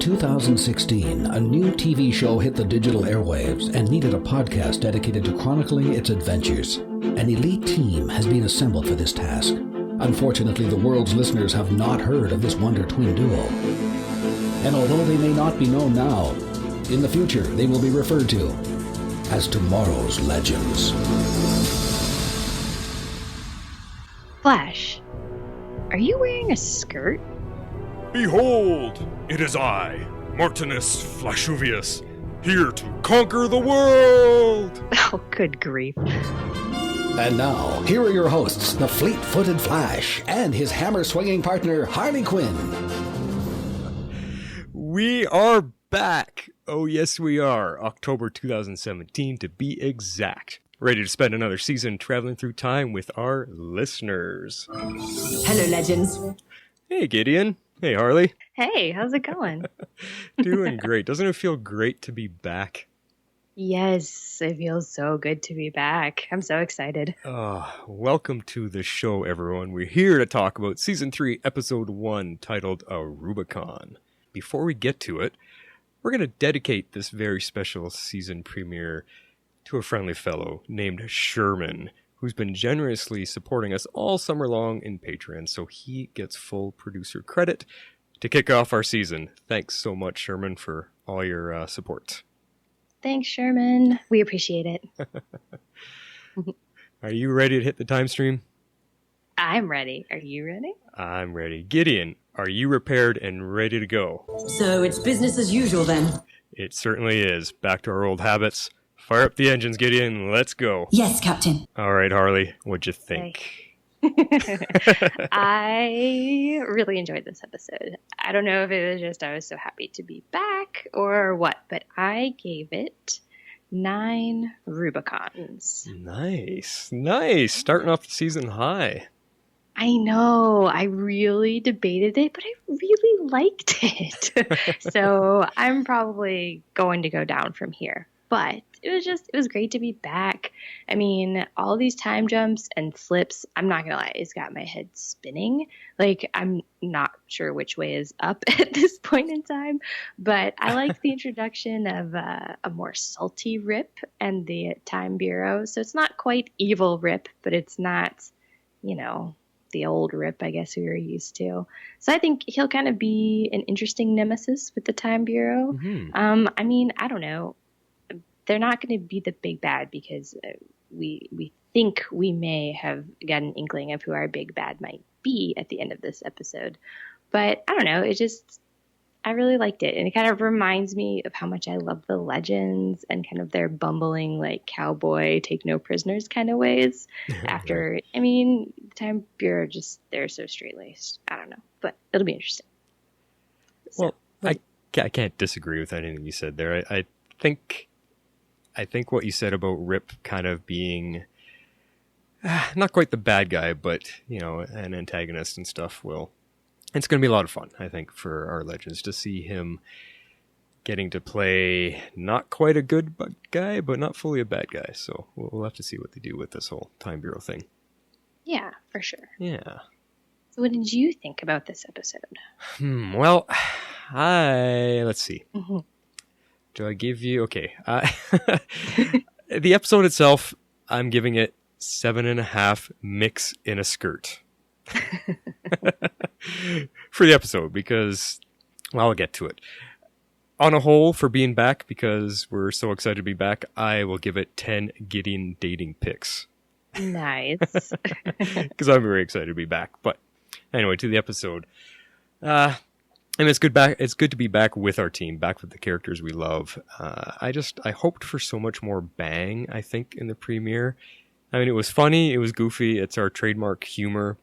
2016, a new TV show hit the digital airwaves and needed a podcast dedicated to chronicling its adventures. An elite team has been assembled for this task. Unfortunately, the world's listeners have not heard of this wonder twin duo. And although they may not be known now, in the future they will be referred to as tomorrow's legends. Flash, are you wearing a skirt? Behold, it is I, Martinus Flashuvius, here to conquer the world! Oh, good grief. And now, here are your hosts, the fleet-footed Flash and his hammer-swinging partner, Harley Quinn. We are back! Oh yes we are, October 2017 to be exact. Ready to spend another season traveling through time with our listeners. Hello, legends. Hey Gideon. Hey Harley. Hey, how's it going? Doing great. Doesn't it feel great to be back? Yes, it feels so good to be back. I'm so excited. Welcome to the show, everyone. We're here to talk about Season 3, Episode 1, titled Aruba-Con. Before we get to it, we're going to dedicate this very special season premiere to a friendly fellow named Sherman, who's been generously supporting us all summer long in Patreon, so he gets full producer credit to kick off our season. Thanks so much, Sherman, for all your support. Thanks, Sherman. We appreciate it. Are you ready to hit the time stream? I'm ready. Are you ready? I'm ready. Gideon, are you prepared and ready to go? So it's business as usual then? It certainly is. Back to our old habits. Fire up the engines, Gideon. Let's go. Yes, Captain. All right, Harley. What'd you think? I really enjoyed this episode. I don't know if it was just I was so happy to be back or what, but I gave it 9 Rubicons. Nice. Starting off the season high. I know. I really debated it, but I really liked it. So I'm probably going to go down from here. But it was great to be back. I mean, all these time jumps and flips, I'm not going to lie, it's got my head spinning. Like, I'm not sure which way is up at this point in time. But I like the introduction of a more salty Rip and the Time Bureau. So it's not quite evil Rip, but it's not, the old Rip, I guess we were used to. So I think he'll kind of be an interesting nemesis with the Time Bureau. Mm-hmm. I mean, I don't know. They're not going to be the big bad because we think we may have got an inkling of who our big bad might be at the end of this episode. But I don't know. I really liked it. And it kind of reminds me of how much I love the legends and kind of their bumbling, like, cowboy, take no prisoners kind of ways. After, I mean, the Time Bureau they're so straight-laced. I don't know. But it'll be interesting. Well, I can't disagree with anything you said there. I think what you said about Rip kind of being not quite the bad guy, but, an antagonist and stuff it's going to be a lot of fun, I think, for our legends to see him getting to play not quite a good guy, but not fully a bad guy. So we'll have to see what they do with this whole Time Bureau thing. Yeah, for sure. Yeah. So what did you think about this episode? Well, let's see. Mm-hmm. Do I give you... Okay. The episode itself, I'm giving it 7.5 mix in a skirt. For the episode, because... Well, I'll get to it. On a whole, for being back, because we're so excited to be back, I will give it 10 Gideon dating pics. Nice. Because I'm very excited to be back. But anyway, to the episode. And it's good to be back with our team, back with the characters we love. I hoped for so much more bang, I think, in the premiere. I mean, it was funny, it was goofy, it's our trademark humor.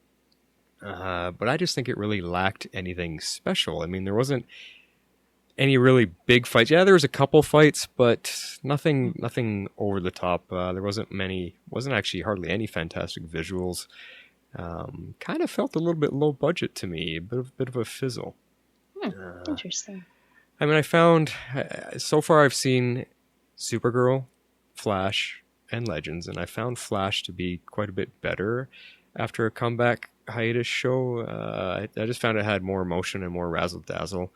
But I just think it really lacked anything special. I mean, there wasn't any really big fights. Yeah, there was a couple fights, but nothing over the top. There wasn't actually hardly any fantastic visuals. Kind of felt a little bit low budget to me, a bit of a fizzle. Interesting. I mean, I found, so far I've seen Supergirl, Flash, and Legends, and I found Flash to be quite a bit better after a comeback hiatus show. I just found it had more emotion and more razzle-dazzle.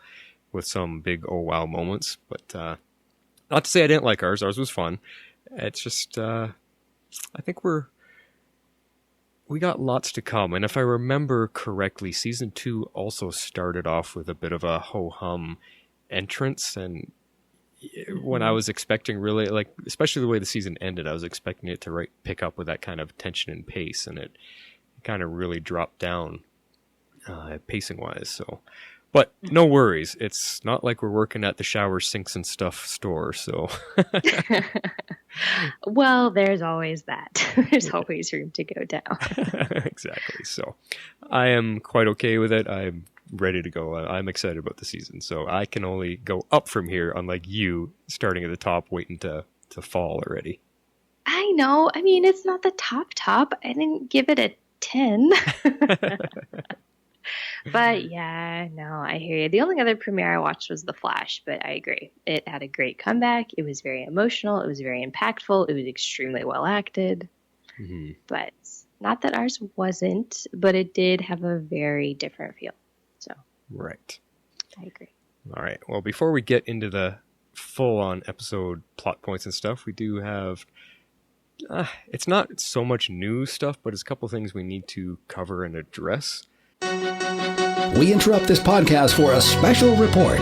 with some big oh wow moments. But not to say I didn't like ours. Ours was fun. It's just I think we got lots to come. And if I remember correctly, season 2 also started off with a bit of a ho-hum entrance. And when I was expecting really, like, especially the way the season ended, I was expecting it to pick up with that kind of tension and pace. And it kind of really dropped down pacing-wise. So, but no worries. It's not like we're working at the shower, sinks, and stuff store. So, well, there's always that. There's always room to go down. Exactly. So, I am quite okay with it. I'm ready to go. I'm excited about the season. So I can only go up from here, unlike you starting at the top, waiting to fall already. I know. I mean, it's not the top. I didn't give it a 10. But yeah, no, I hear you. The only other premiere I watched was The Flash, but I agree. It had a great comeback. It was very emotional. It was very impactful. It was extremely well acted. Mm-hmm. But not that ours wasn't, but it did have a very different feel. So right. I agree. All right. Well, before we get into the full-on episode plot points and stuff, we do have... it's not so much new stuff, but it's a couple things we need to cover and address. We interrupt this podcast for a special report.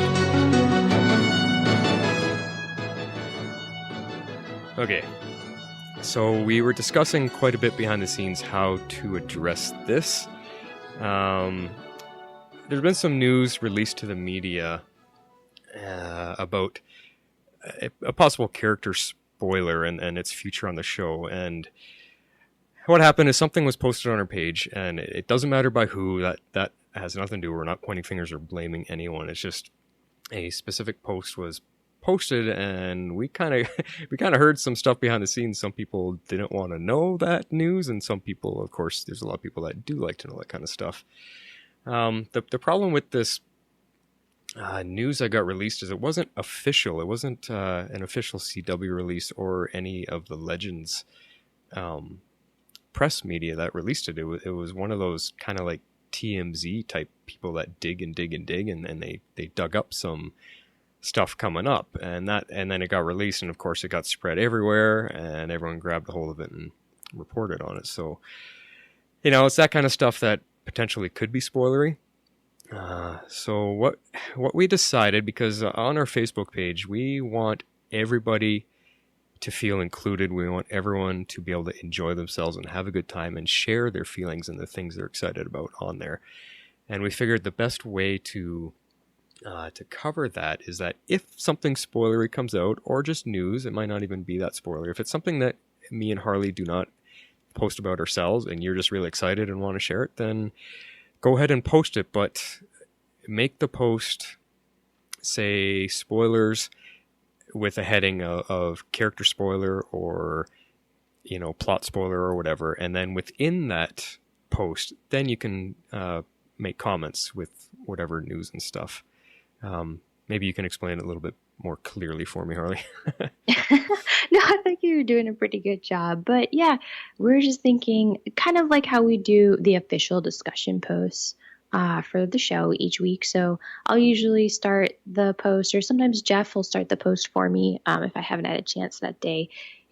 Okay. So we were discussing quite a bit behind the scenes how to address this. There's been some news released to the media about a possible character spoiler and its future on the show. And what happened is something was posted on our page, and it doesn't matter by who. That has nothing to do. We're not pointing fingers or blaming anyone. It's just a specific post was posted, and we kind of heard some stuff behind the scenes. Some people didn't want to know that news, and some people, of course, there's a lot of people that do like to know that kind of stuff. The problem with this news that got released is it wasn't official. It wasn't an official CW release or any of the Legends press media that released it. It was one of those kind of like TMZ type people that dig and dig and dig, and they dug up some stuff coming up, and then it got released, and of course it got spread everywhere, and everyone grabbed a hold of it and reported on it. So, it's that kind of stuff that potentially could be spoilery. So what we decided, because on our Facebook page, we want everybody to feel included. We want everyone to be able to enjoy themselves and have a good time and share their feelings and the things they're excited about on there. And we figured the best way to cover that is that if something spoilery comes out, or just news, it might not even be that spoiler. If it's something that me and Harley do not post about ourselves and you're just really excited and want to share it, then go ahead and post it, but make the post say spoilers with a heading of character spoiler or, plot spoiler or whatever. And then within that post, then you can make comments with whatever news and stuff. Maybe you can explain it a little bit more clearly for me, Harley. No, I think you're doing a pretty good job. But yeah, we're just thinking kind of like how we do the official discussion posts for the show each week. So I'll usually start the post, or sometimes Jeff will start the post for me if I haven't had a chance that day.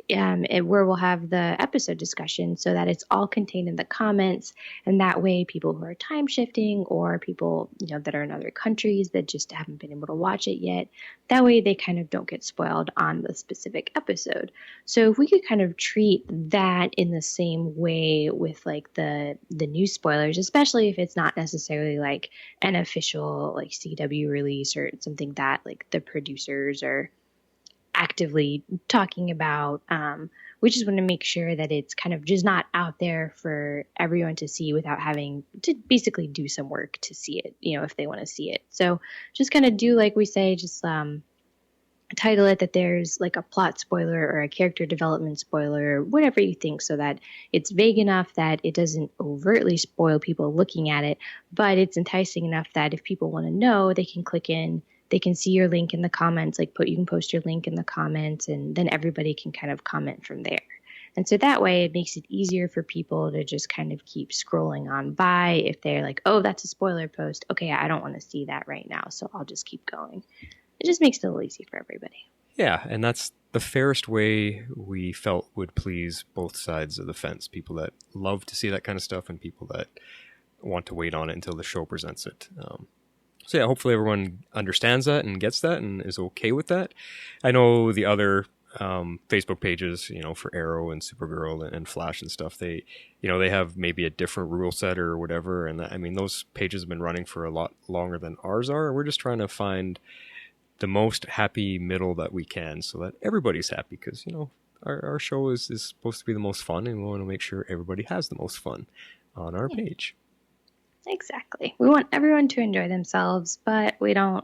Where we'll have the episode discussion so that it's all contained in the comments. And that way people who are time shifting or people, that are in other countries that just haven't been able to watch it yet, that way they kind of don't get spoiled on the specific episode. So if we could kind of treat that in the same way with like the new spoilers, especially if it's not necessarily like an official like CW release or something that like the producers are actively talking about, we just want to make sure that it's kind of just not out there for everyone to see without having to basically do some work to see it, if they want to see it. So just kind of do like we say, just title it that there's like a plot spoiler or a character development spoiler, whatever you think, so that it's vague enough that it doesn't overtly spoil people looking at it, but it's enticing enough that if people want to know, they can click in. They can see your link in the comments, you can post your link in the comments, and then everybody can kind of comment from there. And so that way it makes it easier for people to just kind of keep scrolling on by. If they're like, oh, that's a spoiler post. Okay, I don't want to see that right now, so I'll just keep going. It just makes it a little easy for everybody. Yeah, and that's the fairest way we felt would please both sides of the fence. People that love to see that kind of stuff and people that want to wait on it until the show presents it. So yeah, hopefully everyone understands that and gets that and is okay with that. I know the other Facebook pages, for Arrow and Supergirl and Flash and stuff, they have maybe a different rule set or whatever. And those pages have been running for a lot longer than ours are. We're just trying to find the most happy middle that we can so that everybody's happy because, our show is supposed to be the most fun and we want to make sure everybody has the most fun on our page. Exactly. We want everyone to enjoy themselves, but we don't,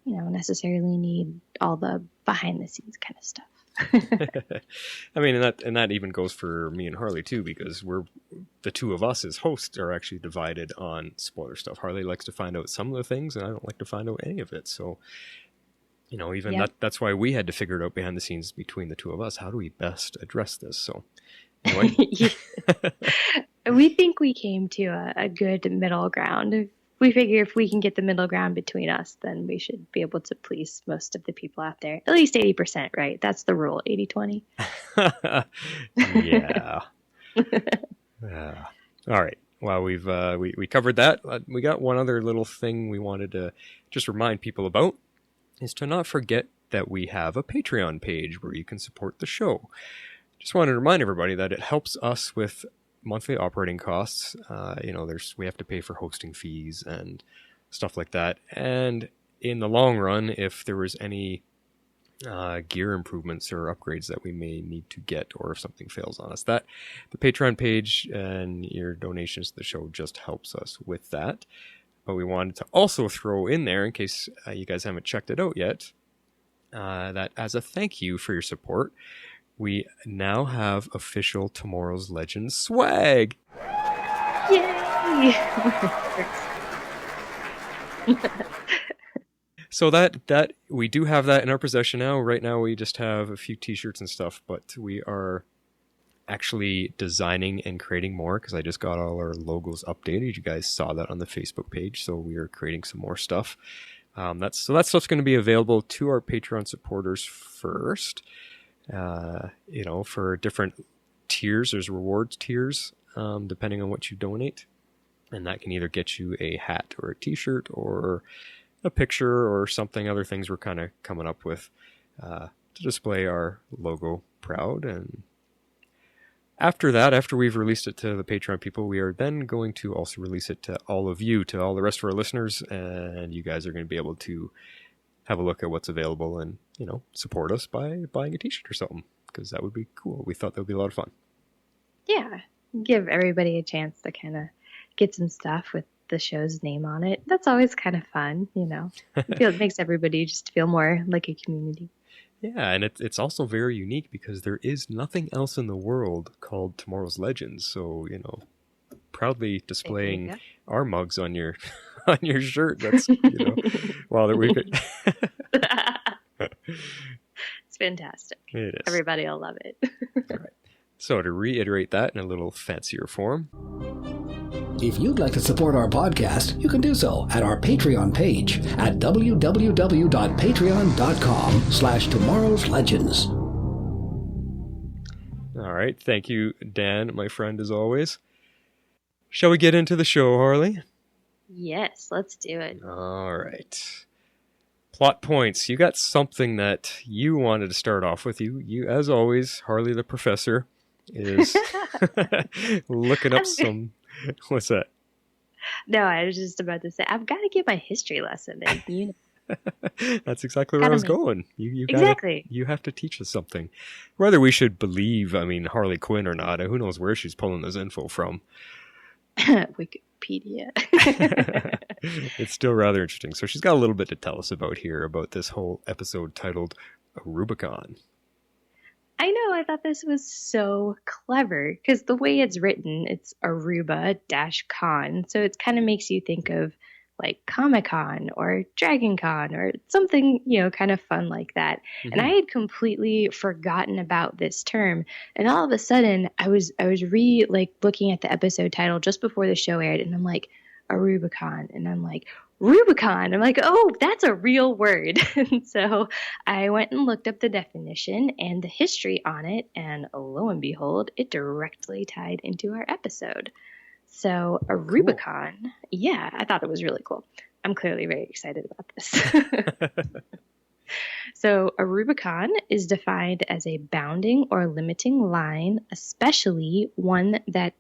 necessarily need all the behind the scenes kind of stuff. And that even goes for me and Harley too, because the two of us as hosts are actually divided on spoiler stuff. Harley likes to find out some of the things and I don't like to find out any of it. So, that's why we had to figure it out behind the scenes between the two of us. How do we best address this? So anyway. We think we came to a good middle ground. We figure if we can get the middle ground between us, then we should be able to please most of the people out there. At least 80%, right? That's the rule, 80-20. Yeah. All right. Well, we covered that. We got one other little thing we wanted to just remind people about is to not forget that we have a Patreon page where you can support the show. Just wanted to remind everybody that it helps us with monthly operating costs. We have to pay for hosting fees and stuff like that. And in the long run, if there was any gear improvements or upgrades that we may need to get, or if something fails on us, that the Patreon page and your donations to the show just helps us with that. But we wanted to also throw in there, in case you guys haven't checked it out yet, that as a thank you for your support, we now have official Tomorrow's Legends swag. Yay! So that we do have that in our possession now. Right now we just have a few t-shirts and stuff, but we are actually designing and creating more because I just got all our logos updated. You guys saw that on the Facebook page, so we are creating some more stuff. That stuff's going to be available to our Patreon supporters first. For different tiers, there's rewards tiers, depending on what you donate. And that can either get you a hat or a t-shirt or a picture or something, other things we're kind of coming up with, to display our logo proud. And after we've released it to the Patreon people, we are then going to also release it to all of you, to all the rest of our listeners. And you guys are going to be able to have a look at what's available and, support us by buying a t-shirt or something, because that would be cool. We thought that would be a lot of fun. Yeah. Give everybody a chance to kind of get some stuff with the show's name on it. That's always kind of fun, It makes everybody just feel more like a community. Yeah, and it's also very unique because there is nothing else in the world called Tomorrow's Legends. So, proudly displaying our mugs on your on your shirt. That's while we could. It's fantastic. It is. Everybody will love it. All right. So to reiterate that in a little fancier form. If you'd like to support our podcast, you can do so at our Patreon page at www.patreon.com/tomorrowslegends. All right. Thank you, Dan, my friend, as always. Shall we get into the show, Harley? Yes, let's do it. All right. Plot points. You got something that you wanted to start off with. You as always, Harley the Professor is looking up some... What's that? No, I was just about to say, I've got to get my history lesson in. That's exactly where I was going. Exactly. You have to teach us something. Whether we should believe, Harley Quinn or not, who knows where she's pulling this info from. Wikipedia. It's still rather interesting. So she's got a little bit to tell us about this whole episode titled Aruba-Con. I know, I thought this was so clever because the way it's written, it's Aruba-Con. So it kind of makes you think of like Comic-Con or Dragon Con or something, kind of fun like that. Mm-hmm. And I had completely forgotten about this term. And all of a sudden I was looking at the episode title just before the show aired, and I'm like, Aruba-Con. And I'm like, Rubicon. I'm like, oh, that's a real word. And so I went and looked up the definition and the history on it, and lo and behold, it directly tied into our episode. So a Rubicon, yeah, I thought it was really cool. I'm clearly very excited about this. So a Rubicon is defined as a bounding or limiting line, especially one that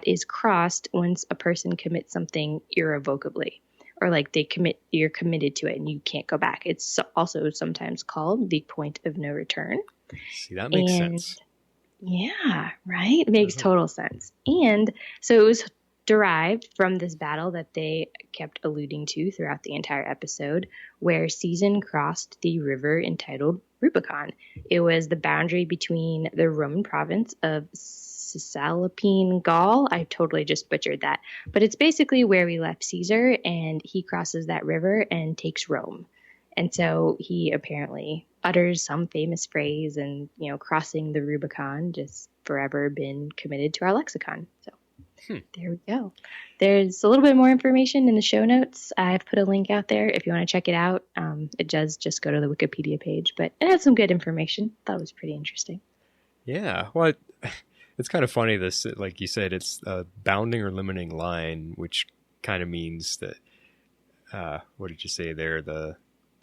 is crossed once a person commits something irrevocably, or like you're committed to it and you can't go back. It's also sometimes called the point of no return. See, that makes sense. Yeah, right? It makes total sense. And so it was derived from this battle that they kept alluding to throughout the entire episode, where Caesar crossed the river entitled Rubicon. It was the boundary between the Roman province of Cisalpine Gaul. I totally just butchered that. But it's basically where we left Caesar, and he crosses that river and takes Rome. And so he apparently utters some famous phrase, and, crossing the Rubicon just forever been committed to our lexicon. So there we go. There's a little bit more information in the show notes. I've put a link out there if you want to check it out. It does just go to the Wikipedia page, but it has some good information. Thought it was pretty interesting. Yeah. Well, it's kind of funny, this, like you said, it's a bounding or limiting line, which kind of means that, what did you say there?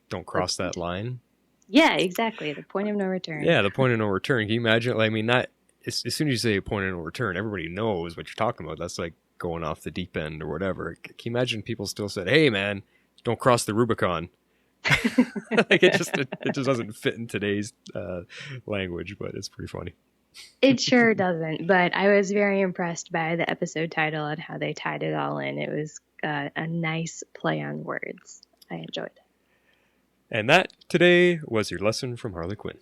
Don't cross that line. Yeah, exactly. The point of no return. Yeah, the point of no return. Can you imagine? I mean, not as soon as you say a point of no return, everybody knows what you're talking about. That's like going off the deep end or whatever. Can you imagine people still said, "Hey, man, don't cross the Rubicon"? Like it just doesn't fit in today's language, but it's pretty funny. It sure doesn't. But I was very impressed by the episode title and how they tied it all in. It was a nice play on words. I enjoyed it. And that today was your lesson from Harley Quinn.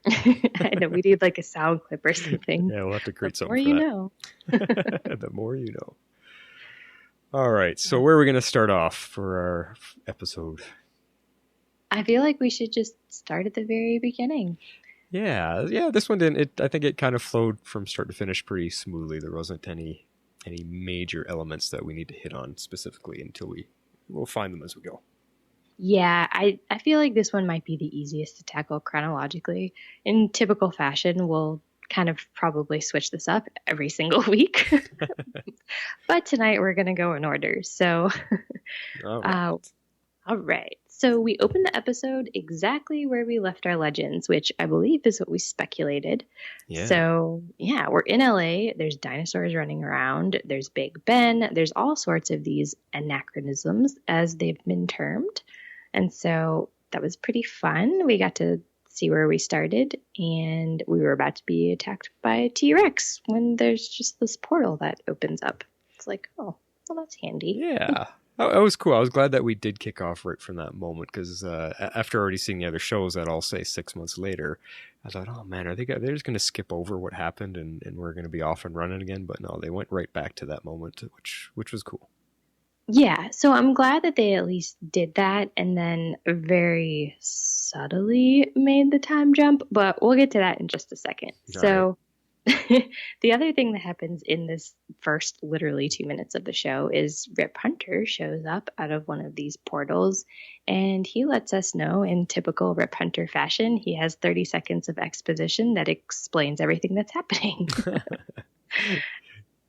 I know, we need like a sound clip or something. Yeah, we'll have to create something for that. The more you know. All right, so where are we going to start off for our episode? I feel like we should just start at the very beginning. Yeah, this one didn't. I think it kind of flowed from start to finish pretty smoothly. There wasn't any major elements that we need to hit on specifically until we'll find them as we go. Yeah, I feel like this one might be the easiest to tackle chronologically. In typical fashion, we'll kind of probably switch this up every single week. But tonight we're going to go in order. So, all right. So we open the episode exactly where we left our legends, which I believe is what we speculated. Yeah. So, yeah, we're in LA. There's dinosaurs running around. There's Big Ben. There's all sorts of these anachronisms, as they've been termed. And so that was pretty fun. We got to see where we started, and we were about to be attacked by a T-Rex when there's just this portal that opens up. It's like, oh, well, that's handy. Yeah. That was cool. I was glad that we did kick off right from that moment, because after already seeing the other shows that I'll say 6 months later, I thought, oh man, they're just going to skip over what happened and we're going to be off and running again? But no, they went right back to that moment, which was cool. Yeah, so I'm glad that they at least did that and then very subtly made the time jump, but we'll get to that in just a second. All so right. The other thing that happens in this first literally 2 minutes of the show is Rip Hunter shows up out of one of these portals, and he lets us know in typical Rip Hunter fashion, he has 30 seconds of exposition that explains everything that's happening.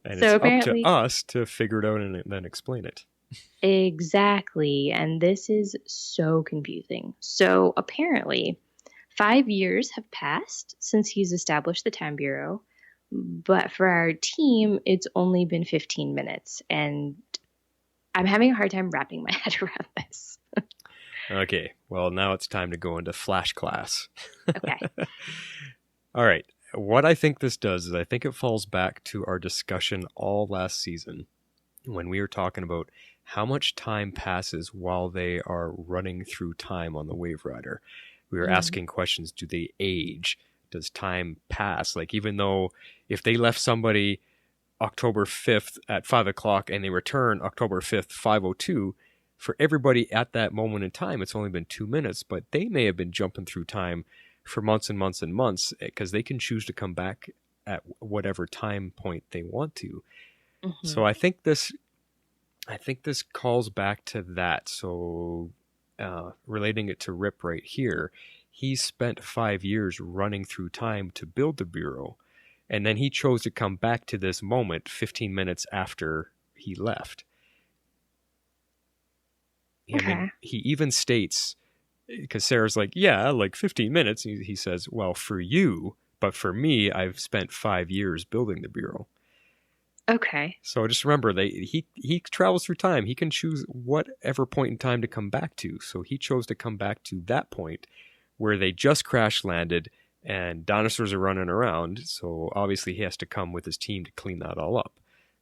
And so it's up to us to figure it out and then explain it. Exactly. And this is so confusing. So apparently 5 years have passed since he's established the Time Bureau. But for our team, it's only been 15 minutes. And I'm having a hard time wrapping my head around this. Okay. Well, now it's time to go into Flash class. Okay. All right. What I think this does is I think it falls back to our discussion all last season when we were talking about how much time passes while they are running through time on the Waverider. We were asking questions. Do they age? Does time pass? Like, even though if they left somebody October 5th at 5 o'clock and they return October 5th, 5:02, for everybody at that moment in time, it's only been 2 minutes, but they may have been jumping through time for months and months and months because they can choose to come back at whatever time point they want to. Mm-hmm. So I think this calls back to that. So relating it to Rip right here, he spent 5 years running through time to build the Bureau. And then he chose to come back to this moment 15 minutes after he left. Okay. I mean, he even states, because Sarah's like, yeah, like 15 minutes. He says, well, for you, but for me, I've spent 5 years building the Bureau. Okay. So just remember, he travels through time. He can choose whatever point in time to come back to. So he chose to come back to that point where they just crash landed and dinosaurs are running around. So obviously he has to come with his team to clean that all up.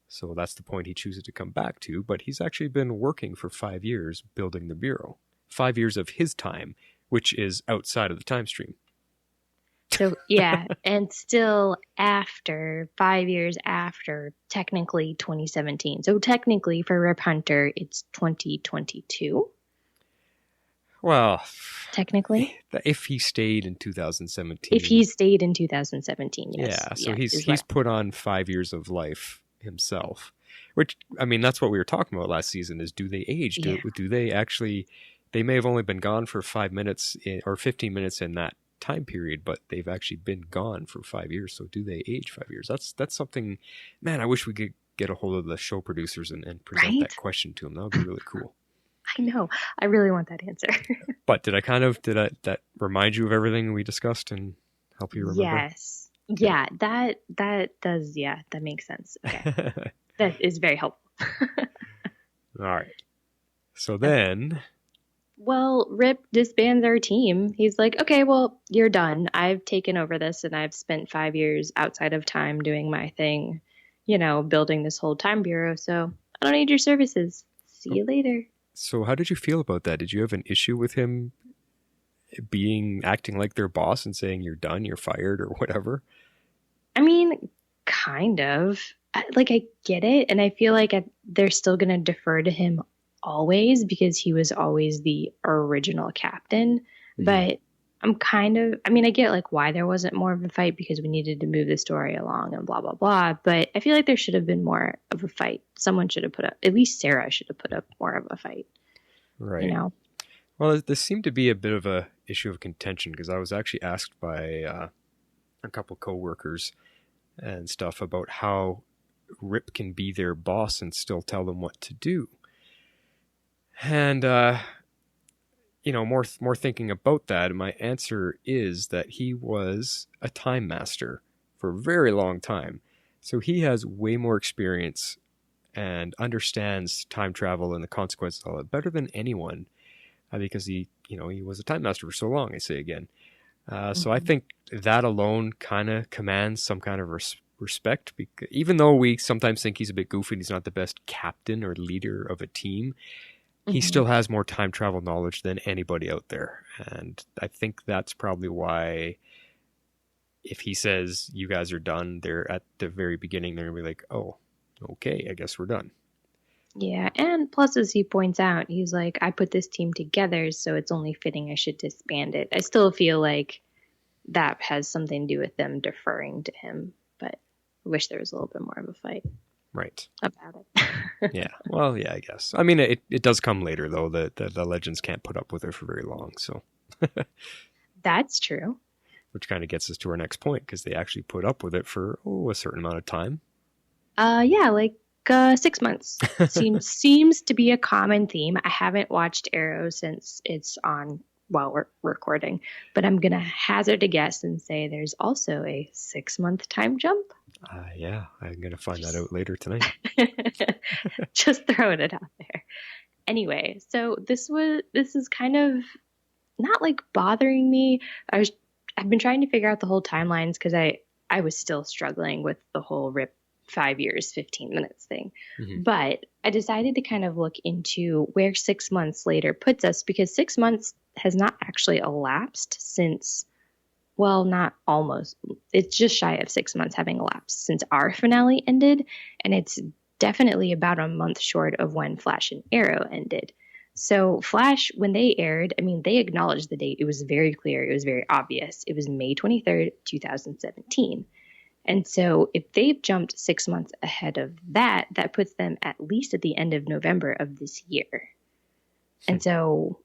So that's the point he chooses to come back to. But he's actually been working for 5 years building the Bureau. 5 years of his time, which is outside of the time stream. So, yeah, and still after 5 years after, technically 2017. So technically for Rip Hunter, it's 2022. Well, technically, if he stayed in 2017. If he stayed in 2017, yes. Yeah, so he's put on 5 years of life himself. Which, I mean, that's what we were talking about last season, is do they age? Do they actually, they may have only been gone for 5 minutes or 15 minutes in that time period, but they've actually been gone for 5 years. So do they age 5 years? That's something, man, I wish we could get a hold of the show producers and present that question to them. That would be really cool. I know. I really want that answer. But did that remind you of everything we discussed and help you remember? Yes. Okay. Yeah, that does. Yeah, that makes sense. Okay. That is very helpful. All right. So then. Well, Rip disbands our team. He's like, okay, well, you're done. I've taken over this and I've spent 5 years outside of time doing my thing, building this whole time bureau. So I don't need your services. See you later. So how did you feel about that? Did you have an issue with him acting like their boss and saying you're done, you're fired, or whatever? I mean, kind of. I get it. And I feel like they're still going to defer to him always because he was always the original captain. Mm-hmm. But I get why there wasn't more of a fight because we needed to move the story along and blah, blah, blah. But I feel like there should have been more of a fight. Someone should have at least Sara should have put up more of a fight. Right. Well, this seemed to be a bit of a issue of contention because I was actually asked by a couple coworkers and stuff about how Rip can be their boss and still tell them what to do. And, more thinking about that, my answer is that he was a time master for a very long time. So he has way more experience and understands time travel and the consequences of it better than anyone because he was a time master for so long, I say again. So I think that alone kind of commands some kind of respect, because even though we sometimes think he's a bit goofy and he's not the best captain or leader of a team, he still has more time travel knowledge than anybody out there. And I think that's probably why if he says you guys are done, they're at the very beginning, they're going to be like, oh, okay, I guess we're done. Yeah, and plus, as he points out, he's like, I put this team together, so it's only fitting I should disband it. I still feel like that has something to do with them deferring to him, but I wish there was a little bit more of a fight. Right. About it. Yeah. Well, yeah, I guess. I mean, it does come later, though. The legends can't put up with it for very long, so. That's true. Which kind of gets us to our next point, because they actually put up with it for, a certain amount of time. 6 months. Seems to be a common theme. I haven't watched Arrow since it's on while we're recording, but I'm going to hazard a guess and say there's also a 6 month time jump. Yeah, I'm going to find that out later tonight. Just throwing it out there. Anyway, so this is kind of not bothering me. I've been trying to figure out the whole timelines because I was still struggling with the whole Rip 5 years, 15 minutes thing. Mm-hmm. But I decided to kind of look into where 6 months later puts us, because 6 months has not actually elapsed since well, not almost. It's just shy of 6 months having elapsed since our finale ended, and it's definitely about a month short of when Flash and Arrow ended. So Flash, when they aired, I mean, they acknowledged the date. It was very clear. It was very obvious. It was May 23rd, 2017. And so if they've jumped 6 months ahead of that, that puts them at least at the end of November of this year. And so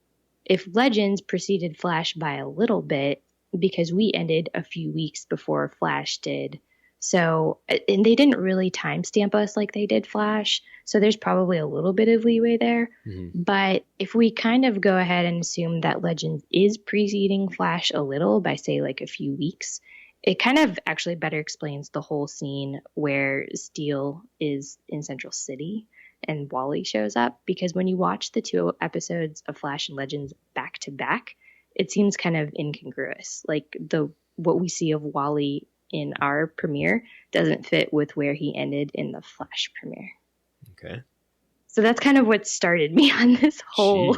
if Legends preceded Flash by a little bit, because we ended a few weeks before Flash did. So, and they didn't really timestamp us like they did Flash. So there's probably a little bit of leeway there. Mm-hmm. But if we kind of go ahead and assume that Legends is preceding Flash a little by, say, like a few weeks, it kind of actually better explains the whole scene where Steel is in Central City and Wally shows up. Because when you watch the 2 episodes of Flash and Legends back to back, it seems kind of incongruous. Like what we see of Wally in our premiere doesn't fit with where he ended in the Flash premiere. Okay. So that's kind of what started me on this whole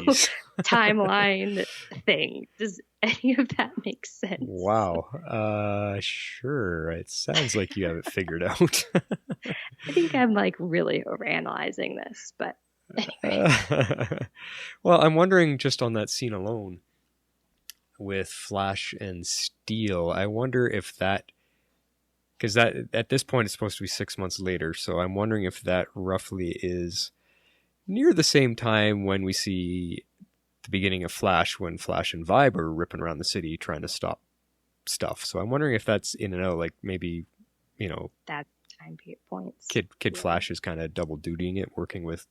timeline thing. Does any of that make sense? Wow. Sure. It sounds like you have it figured out. I think I'm like really overanalyzing this, but anyway. Well, I'm wondering just on that scene alone with Flash and Steel, I wonder if that, because that at this point it's supposed to be 6 months later, so I'm wondering if that roughly is near the same time when we see the beginning of Flash, when Flash and Vibe are ripping around the city trying to stop stuff. So I'm wondering if that's in and out, like maybe, you know, that time period points. Kid Flash is kind of double dutying it, working with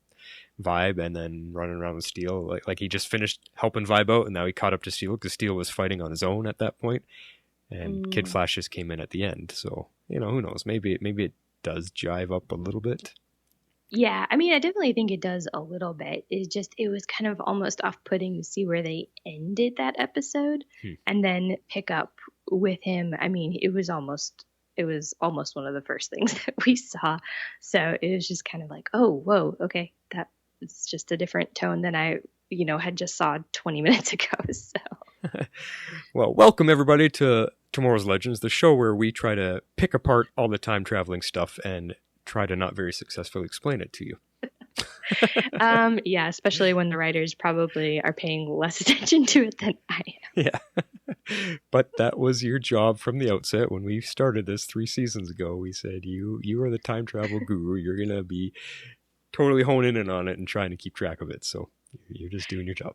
Vibe and then running around with Steel. Like he just finished helping Vibe out and now he caught up to Steel because Steel was fighting on his own at that point. And Kid Flash just came in at the end. So, you know, who knows? Maybe it does jive up a little bit. Yeah, I mean, I definitely think it does a little bit. It was kind of almost off-putting to see where they ended that episode and then pick up with him. I mean, it was almost one of the first things that we saw. So it was just kind of like, oh, whoa, okay, that is just a different tone than I, had just saw 20 minutes ago. So. Well, welcome everybody to Tomorrow's Legends, the show where we try to pick apart all the time traveling stuff and try to not very successfully explain it to you. Yeah, especially when the writers probably are paying less attention to it than I am. Yeah. But that was your job from the outset. When we started this 3 seasons ago, we said, you are the time travel guru. You're going to be totally honing in on it and trying to keep track of it. So you're just doing your job.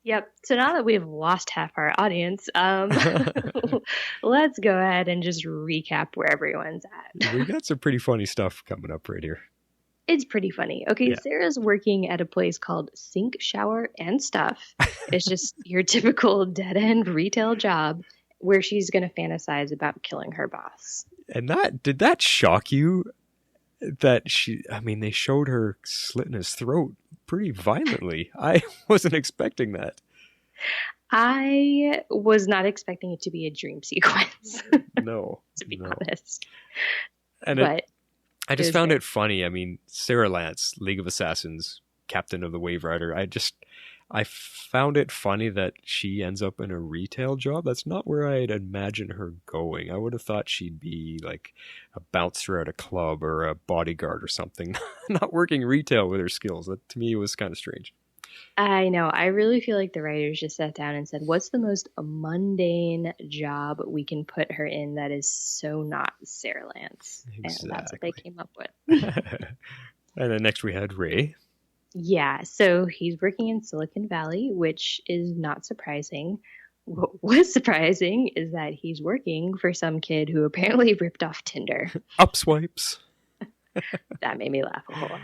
Yep. So now that we've lost half our audience, let's go ahead and just recap where everyone's at. We got some pretty funny stuff coming up right here. It's pretty funny. Okay, yeah. Sarah's working at a place called Sink, Shower, and Stuff. It's just your typical dead-end retail job where she's going to fantasize about killing her boss. And did that shock you? That they showed her slitting his throat pretty violently. I wasn't expecting that. I was not expecting it to be a dream sequence. No. To be honest. And I just found it funny. I mean, Sarah Lance, League of Assassins, captain of the Waverider. I found it funny that she ends up in a retail job. That's not where I'd imagine her going. I would have thought she'd be like a bouncer at a club or a bodyguard or something, not working retail with her skills. That to me was kind of strange. I know. I really feel like the writers just sat down and said, what's the most mundane job we can put her in that is so not Sarah Lance? Exactly. And that's what they came up with. And then next we had Ray. Yeah, so he's working in Silicon Valley, which is not surprising. What was surprising is that he's working for some kid who apparently ripped off Tinder. Upswipes. That made me laugh a whole lot.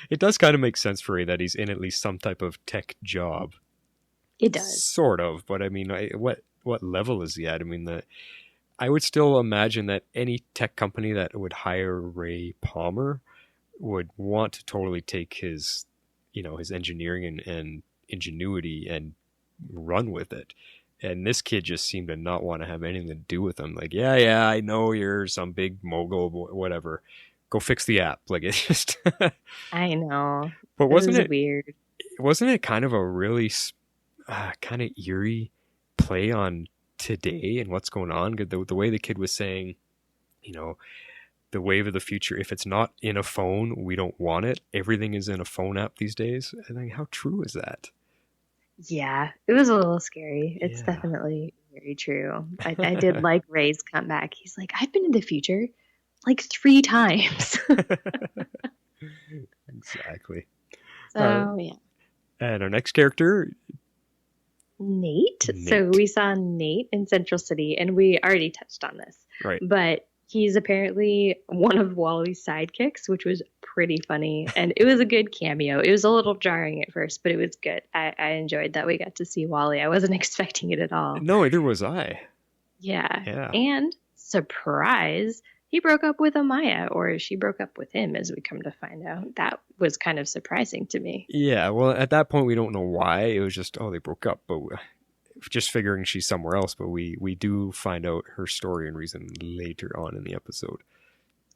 It does kind of make sense for Ray that he's in at least some type of tech job. It does. Sort of, but I mean, what level is he at? I mean, I would still imagine that any tech company that would hire Ray Palmer would want to totally take his engineering and ingenuity and run with it. And this kid just seemed to not want to have anything to do with him. Like, yeah, I know you're some big mogul, whatever. Go fix the app. Like, it's just... I know. But wasn't it weird? Wasn't it kind of a really kind of eerie play on today and what's going on. The way the kid was saying, the wave of the future, if it's not in a phone, we don't want it. Everything is in a phone app these days. I think, how true is that? Yeah, it was a little scary. It's Yeah. definitely very true. I did like Ray's comeback. He's like, I've been in the future like 3 times. Exactly. So, yeah. And our next character, Nate. Nate. So we saw Nate in Central City, and we already touched on this. right? But he's apparently one of Wally's sidekicks, which was pretty funny. And it was a good cameo. It was a little jarring at first, but it was good. I enjoyed that we got to see Wally. I wasn't expecting it at all. No, neither was I. Yeah. And surprise, he broke up with Amaya, or she broke up with him, as we come to find out. That was kind of surprising to me. Yeah, well, at that point, we don't know why. It was just, they broke up, but just figuring she's somewhere else. But we do find out her story and reason later on in the episode.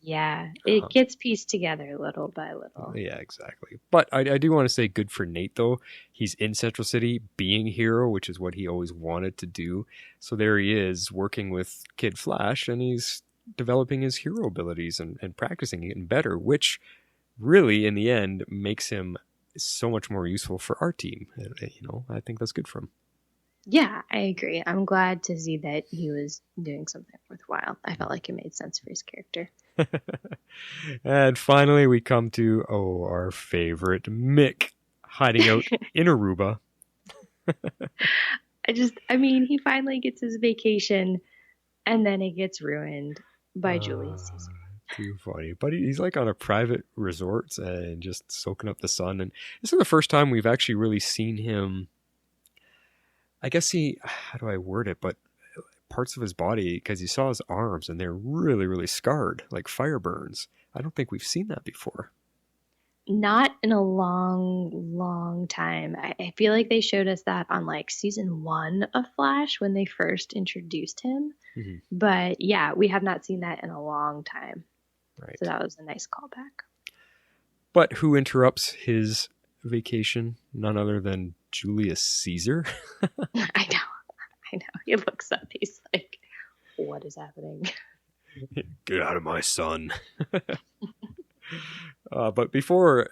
Yeah, it gets pieced together little by little. Yeah, exactly. But I do want to say good for Nate, though. He's in Central City being a hero, which is what he always wanted to do. So there he is working with Kid Flash, and he's developing his hero abilities and practicing getting better, which really, in the end, makes him so much more useful for our team. I think that's good for him. Yeah, I agree. I'm glad to see that he was doing something worthwhile. I felt like it made sense for his character. And finally, we come to, our favorite, Mick, hiding out in Aruba. He finally gets his vacation, and then it gets ruined by Julius Caesar. Too funny. But he's like on a private resort and just soaking up the sun. And this is the first time we've actually really seen him. I guess how do I word it? But parts of his body, because you saw his arms and they're really, really scarred, like fire burns. I don't think we've seen that before. Not in a long, long time. I feel like they showed us that on like season 1 of Flash when they first introduced him. Mm-hmm. But yeah, we have not seen that in a long time. Right. So that was a nice callback. But who interrupts his vacation? None other than Julius Caesar. I know. He looks up. He's like, what is happening? Get out of my sun. But before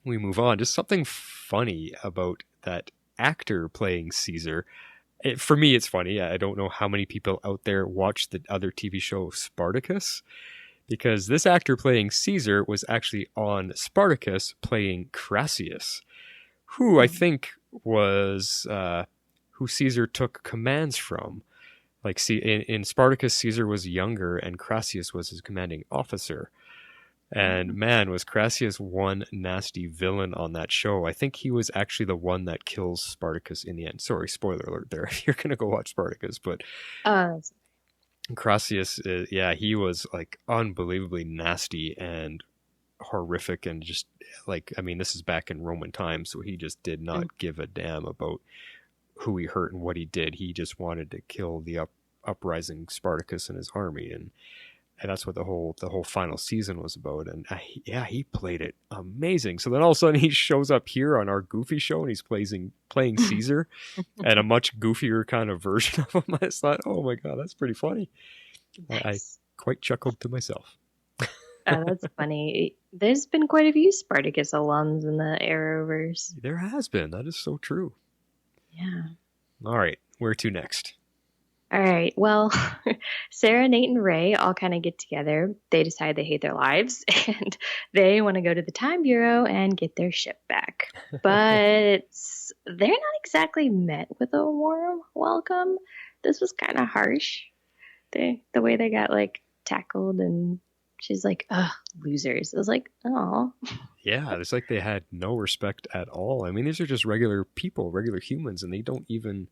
we move on, just something funny about that actor playing Caesar. For me, it's funny. I don't know how many people out there watch the other TV show Spartacus, because this actor playing Caesar was actually on Spartacus playing Crassus, who I think was who Caesar took commands from. Like, in Spartacus, Caesar was younger and Crassus was his commanding officer. And man, was Crassus one nasty villain on that show. I think he was actually the one that kills Spartacus in the end. Sorry, spoiler alert there. You're going to go watch Spartacus. But Crassus, he was like unbelievably nasty and horrific. And just like, this is back in Roman times. So he just did not give a damn about who he hurt and what he did. He just wanted to kill the uprising Spartacus and his army. And that's what the whole final season was about. And he played it amazing. So then all of a sudden he shows up here on our Goofy show and he's playing Caesar and a much goofier kind of version of him. I thought, oh my God, that's pretty funny. Nice. I quite chuckled to myself. Oh, that's funny. There's been quite a few Spartacus alums in the Arrowverse. There has been. That is so true. Yeah. All right. Where to next? All right. Well, Sara, Nate, and Ray all kind of get together. They decide they hate their lives and they want to go to the Time Bureau and get their ship back. But they're not exactly met with a warm welcome. This was kind of harsh. The way they got like tackled, and she's like, ugh, losers. I was like, oh. Yeah, it's like they had no respect at all. These are just regular people, regular humans, and they don't even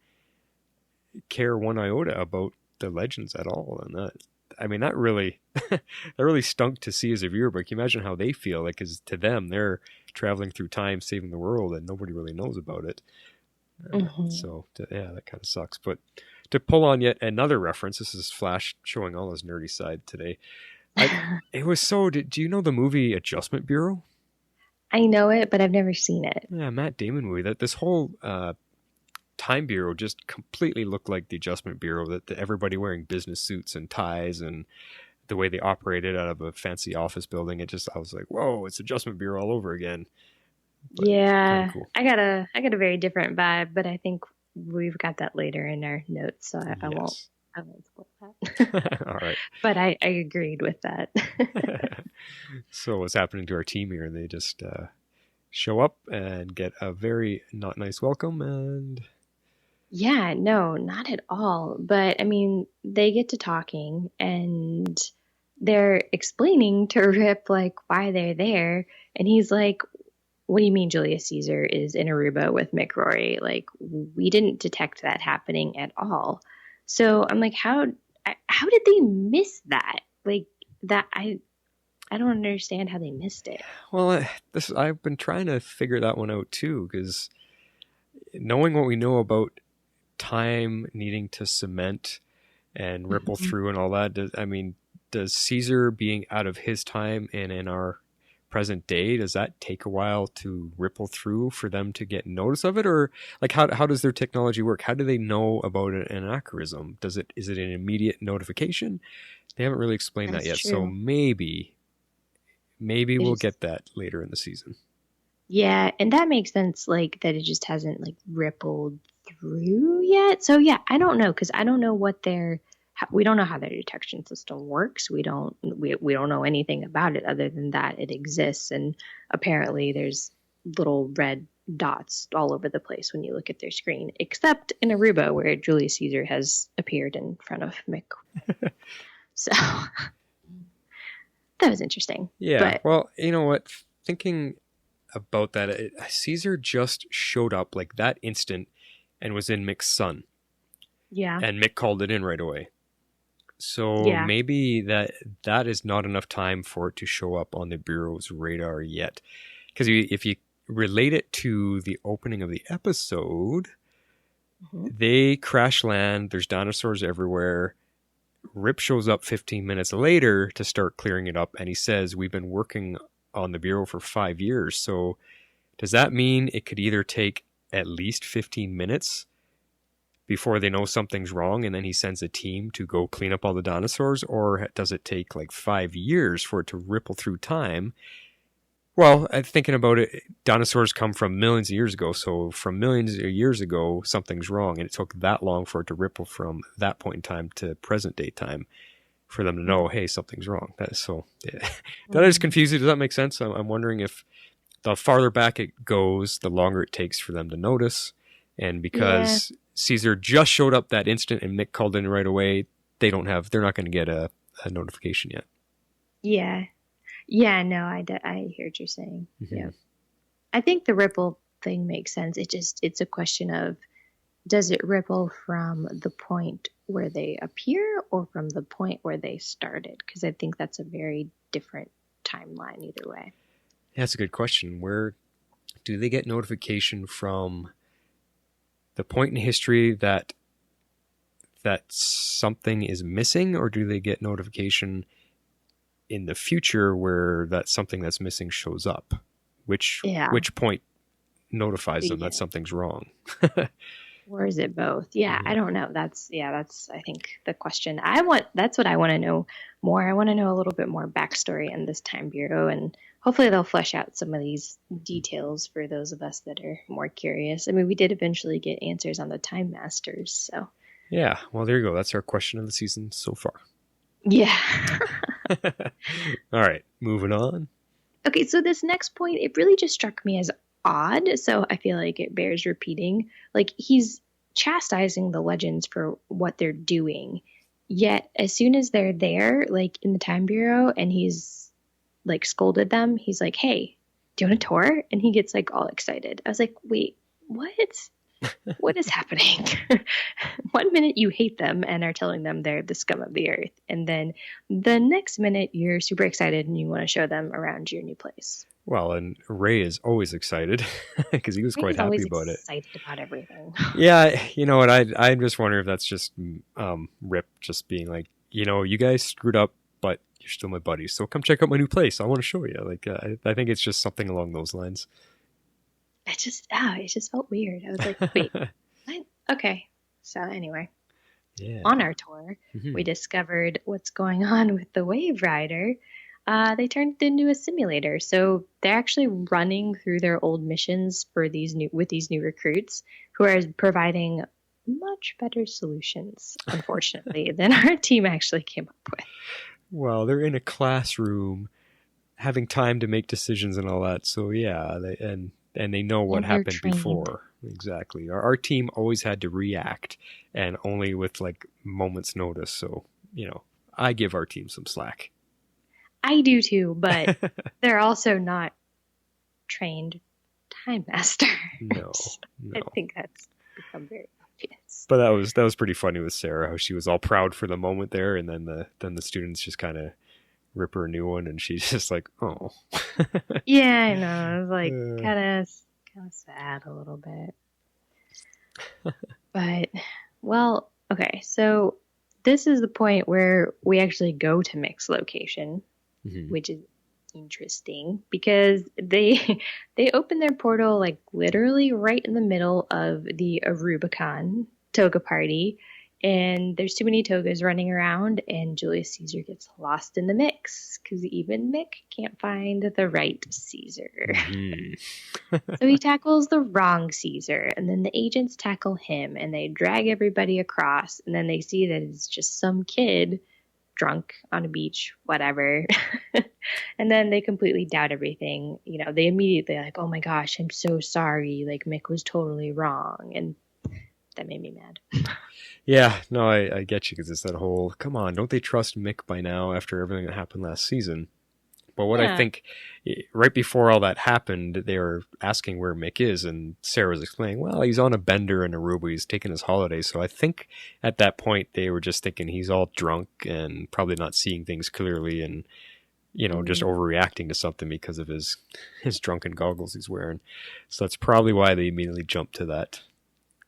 care one iota about the legends at all. And that really that really stunk to see as a viewer. But can you imagine how they feel? Like, because to them, they're traveling through time, saving the world, and nobody really knows about it. So that kind of sucks. But to pull on yet another reference, this is Flash showing all his nerdy side today. It was so. Do you know the movie Adjustment Bureau? I know it, but I've never seen it. Yeah, Matt Damon movie. That this whole Time Bureau just completely looked like the Adjustment Bureau, that everybody wearing business suits and ties, and the way they operated out of a fancy office building. I was like, whoa, it's Adjustment Bureau all over again. But Yeah, cool. I got a very different vibe, but I think we've got that later in our notes, so I won't spoil that. All right. But I agreed with that. So what's happening to our team here? They just show up and get a very not nice welcome, and Yeah, no, not at all. But I mean, they get to talking and they're explaining to Rip like why they're there, and he's like, "What do you mean Julius Caesar is in Aruba with Mick Rory? Like, we didn't detect that happening at all." So I'm like, how did they miss that? Like that, I don't understand how they missed it. well, I've been trying to figure that one out too, because knowing what we know about time needing to cement and ripple through and all that, does Caesar being out of his time and in our present day, does that take a while to ripple through for them to get notice of it? Or like how does their technology work? How do they know about an anachronism? Is it an immediate notification? They haven't really explained that yet. True. So maybe we'll get that later in the season. Yeah, and that makes sense, like that it just hasn't like rippled through yet. So yeah, I don't know, because I don't know we don't know how their detection system works. We don't know anything about it other than that it exists, and apparently there's little red dots all over the place when you look at their screen, except in Aruba where Julius Caesar has appeared in front of Mick. So that was interesting. Yeah. But, well, you know what? Thinking about that, Caesar just showed up like that instant and was in Mick's sun. yeah. And Mick called it in right away. So Yeah. maybe that is not enough time for it to show up on the Bureau's radar yet. Because if you relate it to the opening of the episode, they crash land, there's dinosaurs everywhere. Rip shows up 15 minutes later to start clearing it up, and he says, "We've been working on the Bureau for 5 years." So does that mean it could either take at least 15 minutes before they know something's wrong, and then he sends a team to go clean up all the dinosaurs? Or does it take like 5 years for it to ripple through time? Well, thinking about it, dinosaurs come from millions of years ago. So from millions of years ago, something's wrong. And it took that long for it to ripple from that point in time to present day time for them to know, hey, something's wrong. That is confusing. Does that make sense? I'm wondering if the farther back it goes, the longer it takes for them to notice. And because Caesar just showed up that instant and Mick called in right away, they're not going to get a notification yet. Yeah. Yeah, no, I hear what you're saying. Mm-hmm. Yeah. I think the ripple thing makes sense. It's a question of, does it ripple from the point where they appear or from the point where they started? Because I think that's a very different timeline either way. Yeah, that's a good question. Where do they get notification from? The point in history that something is missing, or do they get notification in the future where that something that's missing shows up? Which point notifies them that something's wrong? Or is it both? Yeah, I don't know. That's I think the question. That's what I want to know more. I want to know a little bit more backstory in this time bureau, and hopefully they'll flesh out some of these details for those of us that are more curious. I mean, we did eventually get answers on the Time Masters, so. Yeah, well, there you go. That's our question of the season so far. Yeah. All right, moving on. Okay, so this next point, it really just struck me as odd, so I feel like it bears repeating. Like, he's chastising the legends for what they're doing, yet as soon as they're there, like in the Time Bureau, and he's like scolded them, he's like, "Hey, do you want a tour?" And he gets like all excited. I was like, wait, what? What is happening? 1 minute you hate them and are telling them they're the scum of the earth, and then the next minute you're super excited and you want to show them around your new place. Well, and Ray is always excited because he was quite happy about it. Excited about everything. Yeah, you know what? I'm just wondering if that's just Rip just being like, you guys screwed up, but you're still my buddies, so come check out my new place. I want to show you. Like, I think it's just something along those lines. It just felt weird. I was like, wait, what? Okay. So anyway, Yeah. on our tour, Mhm. we discovered what's going on with the Waverider. They turned it into a simulator, so they're actually running through their old missions for these new recruits who are providing much better solutions, unfortunately, than our team actually came up with. Well, they're in a classroom having time to make decisions and all that. So yeah, and they know what And they're happened trained. before. Exactly. Our team always had to react, and only with like moments notice. So, I give our team some slack. I do too, but they're also not trained time masters. No. I think that's become very obvious. But that was pretty funny with Sara, how she was all proud for the moment there, and then the students just kind of rip her a new one, and she's just like, oh. Yeah, I know. It was like kind of sad a little bit. But, well, okay. So this is the point where we actually go to Mick's location, which is interesting because they open their portal like literally right in the middle of the Aruba-Con toga party, and there's too many togas running around, and Julius Caesar gets lost in the mix because even Mick can't find the right Caesar. So he tackles the wrong Caesar, and then the agents tackle him, and they drag everybody across, and then they see that it's just some kid drunk on a beach, whatever. And then they completely doubt everything. They immediately like, oh my gosh, I'm so sorry. Like, Mick was totally wrong. And that made me mad. Yeah, no, I get you, because it's that whole, come on, don't they trust Mick by now after everything that happened last season? But what I think, right before all that happened, they were asking where Mick is, and Sara was explaining, well, he's on a bender in Aruba, he's taking his holiday. So I think at that point they were just thinking he's all drunk and probably not seeing things clearly, and just overreacting to something because of his drunken goggles he's wearing. So that's probably why they immediately jumped to that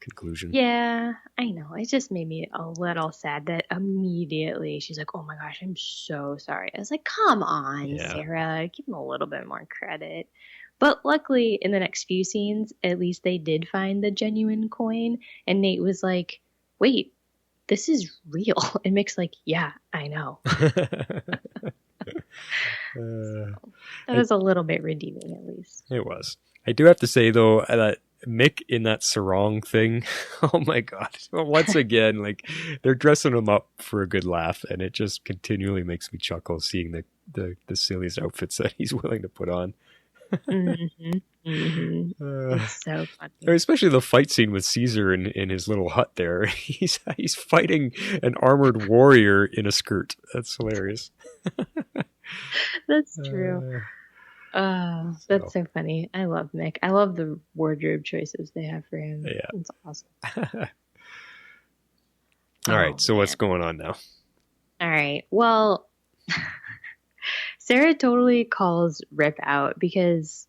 conclusion. Yeah, I know. It just made me a little sad that immediately she's like, oh my gosh, I'm so sorry. I was like, come on, Sara, give him a little bit more credit. But luckily, in the next few scenes, at least they did find the genuine coin, and Nate was like, wait, this is real. And Mick's like, yeah, I know. So, that was a little bit redeeming, at least. It was. I do have to say, though, that Mick in that sarong thing, oh my god. Once again, like, they're dressing him up for a good laugh, and it just continually makes me chuckle seeing the silliest outfits that he's willing to put on. It's so funny. Especially the fight scene with Caesar in his little hut there. He's fighting an armored warrior in a skirt. That's hilarious. That's true. That's so funny. I love Mick. I love the wardrobe choices they have for him. Yeah. It's awesome. All right, so what's going on now? All right. Well, Sara totally calls Rip out because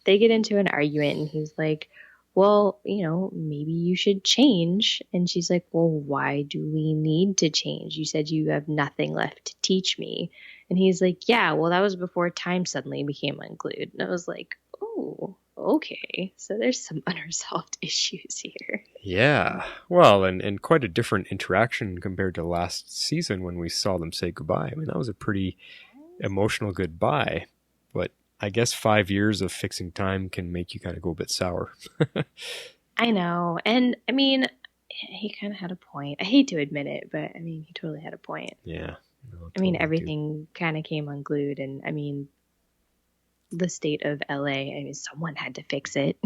they get into an argument, and he's like, well, maybe you should change. And she's like, well, why do we need to change? You said you have nothing left to teach me. And he's like, yeah, well, that was before time suddenly became unglued. And I was like, oh, okay. So there's some unresolved issues here. Yeah. Well, and quite a different interaction compared to last season when we saw them say goodbye. I mean, that was a pretty emotional goodbye. But I guess 5 years of fixing time can make you kind of go a bit sour. I know. And, I mean, he kind of had a point. I hate to admit it, but, I mean, he totally had a point. Yeah. No, I mean, everything kind of came unglued, and I mean, the state of LA, I mean, someone had to fix it.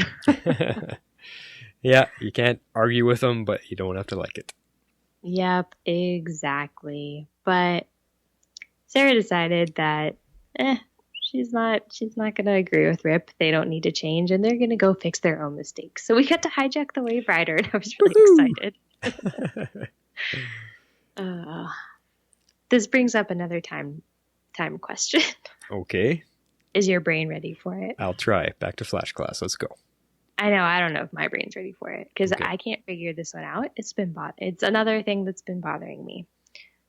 Yeah, you can't argue with them, but you don't have to like it. Yep, exactly. But Sara decided that she's not going to agree with Rip. They don't need to change, and they're going to go fix their own mistakes. So we got to hijack the Waverider, and I was really excited. This brings up another time question. Okay. Is your brain ready for it? I'll try. Back to Flash class. Let's go. I know. I don't know if my brain's ready for it because I can't figure this one out. It's another thing that's been bothering me.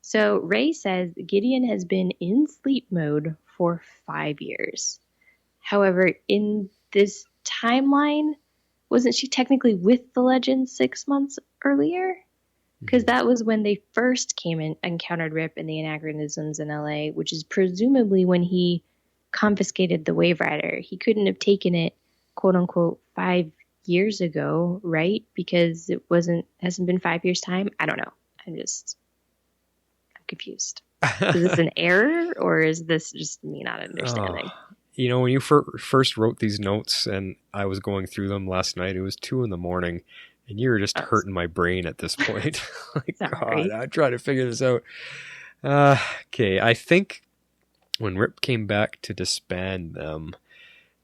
So Ray says Gideon has been in sleep mode for 5 years. However, in this timeline, wasn't she technically with the legends 6 months earlier? Because that was when they first came and encountered Rip and the anachronisms in LA, which is presumably when he confiscated the Waverider. He couldn't have taken it, quote unquote, 5 years ago, right? Because it hasn't been 5 years time. I don't know. I'm confused. Is this an error or is this just me not understanding? You know, when you first wrote these notes and I was going through them last night, it was 2 a.m. and you were just hurting my brain at this point. Like, God, I'm trying to figure this out. Okay, I think when Rip came back to disband them,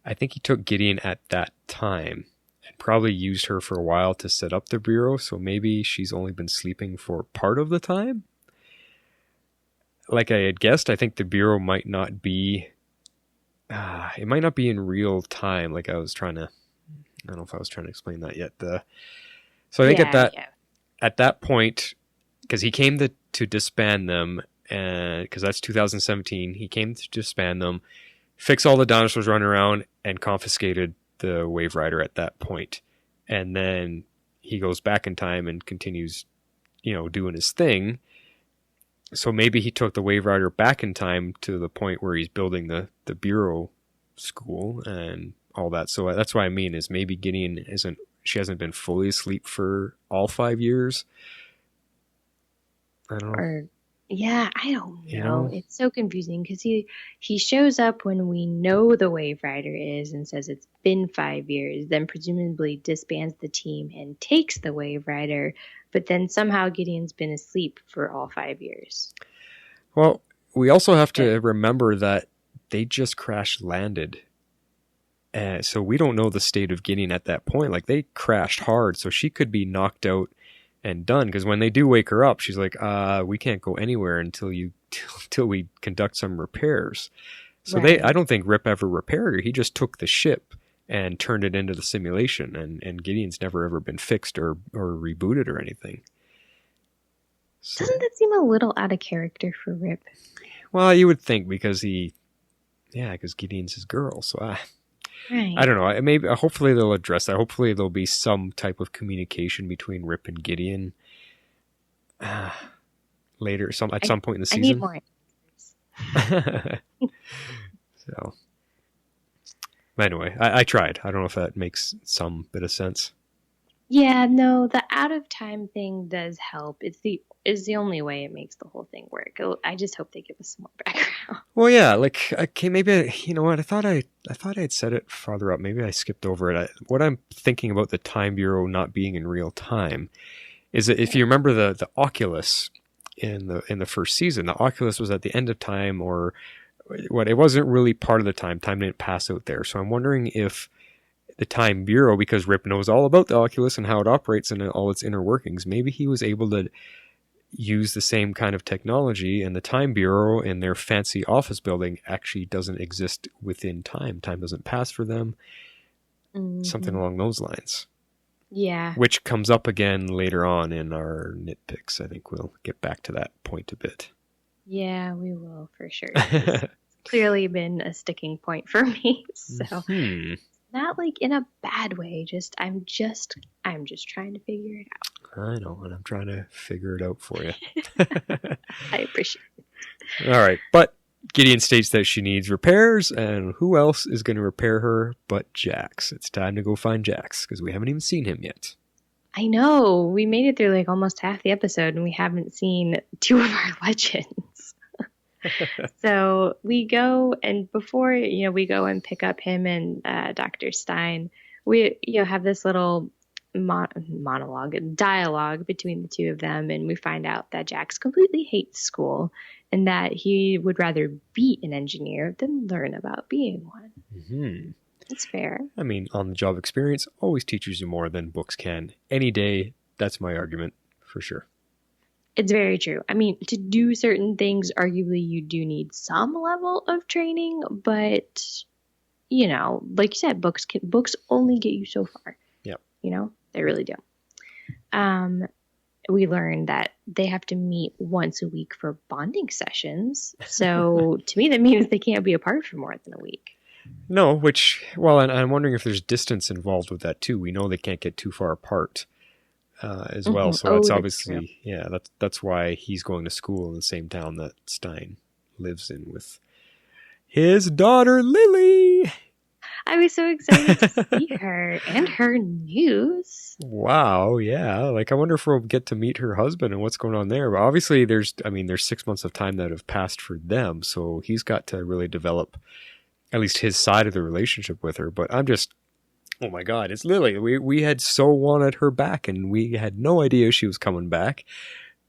I think he took Gideon at that time and probably used her for a while to set up the Bureau, so maybe she's only been sleeping for part of the time? Like I had guessed, I think the Bureau might not be... it might not be in real time, like I don't know if I was trying to explain that yet. So I think at that point, because he came to disband them, because that's 2017, he came to disband them, fix all the dinosaurs running around, and confiscated the Waverider at that point. And then he goes back in time and continues, doing his thing. So maybe he took the Waverider back in time to the point where he's building the Bureau school and all that. So that's what I mean is maybe Gideon hasn't been fully asleep for all 5 years. I don't know. I don't know. It's so confusing because he shows up when we know the Waverider is and says it's been 5 years, then presumably disbands the team and takes the Waverider, but then somehow Gideon's been asleep for all 5 years. Well, we also have to remember that they just crash landed. So we don't know the state of Gideon at that point. Like, they crashed hard, so she could be knocked out and done. Because when they do wake her up, she's like, we can't go anywhere until we conduct some repairs. So right. I don't think Rip ever repaired her. He just took the ship and turned it into the simulation. And Gideon's never ever been fixed or rebooted or anything. So, doesn't that seem a little out of character for Rip? Well, you would think because Gideon's his girl. So right. I don't know. Maybe hopefully they'll address that. Hopefully there'll be some type of communication between Rip and Gideon later, at some point in the season. I need more answers. So, anyway, I tried. I don't know if that makes some bit of sense. Yeah, no, the out of time thing does help. It's the only way it makes the whole thing work. I just hope they give us some more background. Well, yeah, like maybe you know what I thought I'd said it farther up. Maybe I skipped over it. What I'm thinking about the Time Bureau not being in real time is that if you remember the Oculus in the first season, the Oculus was at the end of time or what? It wasn't really part of the time. Time didn't pass out there. So I'm wondering if the Time Bureau, because Rip knows all about the Oculus and how it operates and all its inner workings, maybe he was able to use the same kind of technology, and the Time Bureau in their fancy office building actually doesn't exist within time. Time doesn't pass for them. Mm-hmm. Something along those lines. Yeah. Which comes up again later on in our nitpicks. I think we'll get back to that point a bit. Yeah, we will for sure. It's clearly been a sticking point for me. So not like in a bad way. I'm just trying to figure it out. I know, and I'm trying to figure it out for you. I appreciate it. All right, but Gideon states that she needs repairs, and who else is going to repair her but Jax? It's time to go find Jax, because we haven't even seen him yet. I know. We made it through like almost half the episode, and we haven't seen 2 of our legends. So we go, and before we go and pick up him and Dr. Stein, we have this little dialogue between the two of them, and we find out that Jax completely hates school and that he would rather be an engineer than learn about being one. Mm-hmm. That's fair. I mean, on-the-job experience always teaches you more than books can. Any day, that's my argument, for sure. It's very true. I mean, to do certain things, arguably, you do need some level of training, but, like you said, books only get you so far. Yep. They really do. We learned that they have to meet once a week for bonding sessions. So to me, that means they can't be apart for more than a week. No, and I'm wondering if there's distance involved with that too. We know they can't get too far apart as well. So that's obviously, that's why he's going to school in the same town that Stein lives in with his daughter, Lily. I was so excited to see her and her news. Wow, yeah. Like, I wonder if we'll get to meet her husband and what's going on there. But obviously, there's 6 months of time that have passed for them. So he's got to really develop at least his side of the relationship with her. But I'm just, oh my God, it's Lily. We had so wanted her back, and we had no idea she was coming back.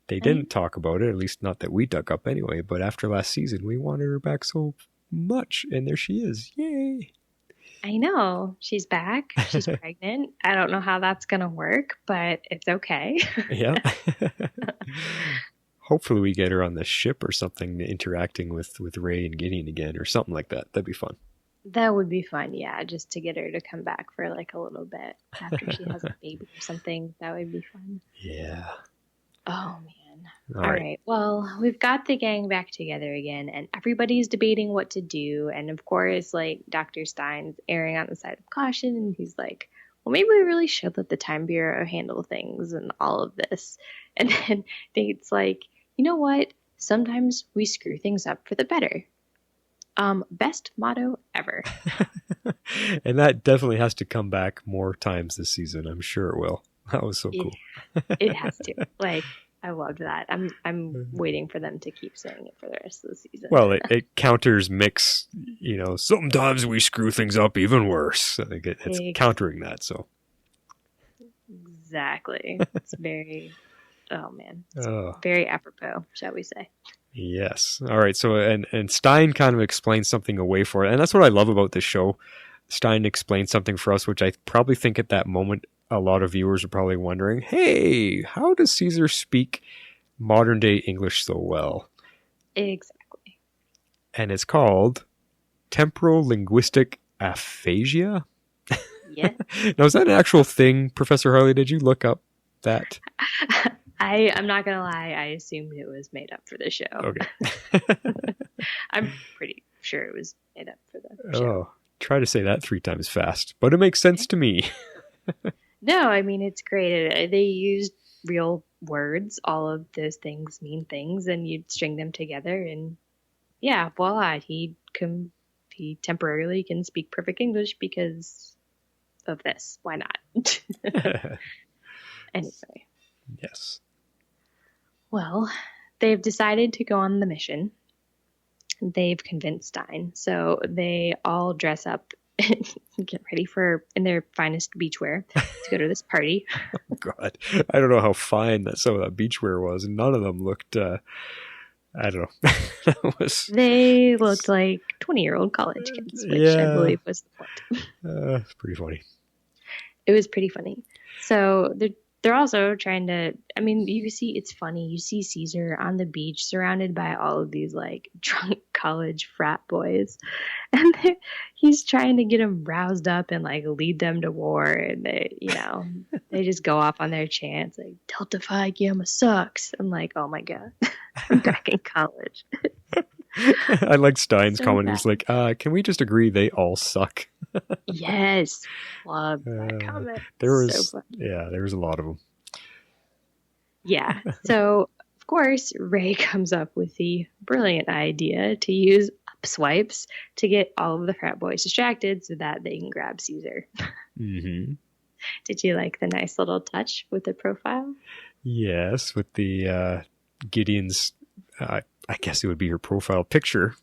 They didn't talk about it, at least not that we dug up anyway. But after last season, we wanted her back so much, and there she is. Yay. I know. She's back. She's pregnant. I don't know how that's going to work, but it's okay. Yeah. Hopefully we get her on the ship or something, interacting with Ray and Gideon again or something like that. That'd be fun. That would be fun, yeah, just to get her to come back for like a little bit after she has a baby or something. That would be fun. Yeah. Oh, man. All right. Well, we've got the gang back together again, and everybody's debating what to do. And of course, like, Dr. Stein's erring on the side of caution, and he's like, well, maybe we really should let the Time Bureau handle things and all of this. And then Nate's like, you know what? Sometimes we screw things up for the better. Best motto ever. And that definitely has to come back more times this season. I'm sure it will. That was so cool. It has to. Like, I loved that. I'm waiting for them to keep saying it for the rest of the season. Well, it counters Mick's, sometimes we screw things up even worse. I think it's countering that. So exactly. It's very, very apropos, shall we say. Yes. All right. So, and Stein kind of explains something away for it. And that's what I love about this show. Stein explains something for us, which I probably think at that moment, a lot of viewers are probably wondering, hey, how does Caesar speak modern day English so well? Exactly. And it's called temporal linguistic aphasia. Yeah. Now, is that an actual thing, Professor Harley? Did you look up that? I'm not going to lie. I assumed it was made up for the show. Okay. I'm pretty sure it was made up for the show. Oh, try to say that 3 times fast, but it makes sense to me. No, I mean, it's great. They used real words. All of those things mean things, and you'd string them together, and yeah, voila, he temporarily can speak perfect English because of this. Why not? Anyway. Yes. Well, they've decided to go on the mission. They've convinced Stein, so they all dress up and get ready in their finest beachwear to go to this party. Oh, God. I don't know how fine some of that beachwear was. None of them looked, I don't know. They looked like 20-year-old college kids, which I believe was the point. It's pretty funny. It was pretty funny. So they're also trying to, I mean, you see, it's funny. You see Caesar on the beach surrounded by all of these like drunk college frat boys. And he's trying to get them roused up and like lead them to war. And they just go off on their chants like, Delta Phi Gamma sucks. I'm like, oh my God, I'm back in college. I like Stein's So comment. bad. He's like, can we just agree they all suck? Yes. Love that comment. There So was a lot of them. Yeah. So, of course, Ray comes up with the brilliant idea to use up swipes to get all of the frat boys distracted so that they can grab Caesar. Mm-hmm. Did you like the nice little touch with the profile? Yes, with the Gideon's, I guess it would be her profile picture.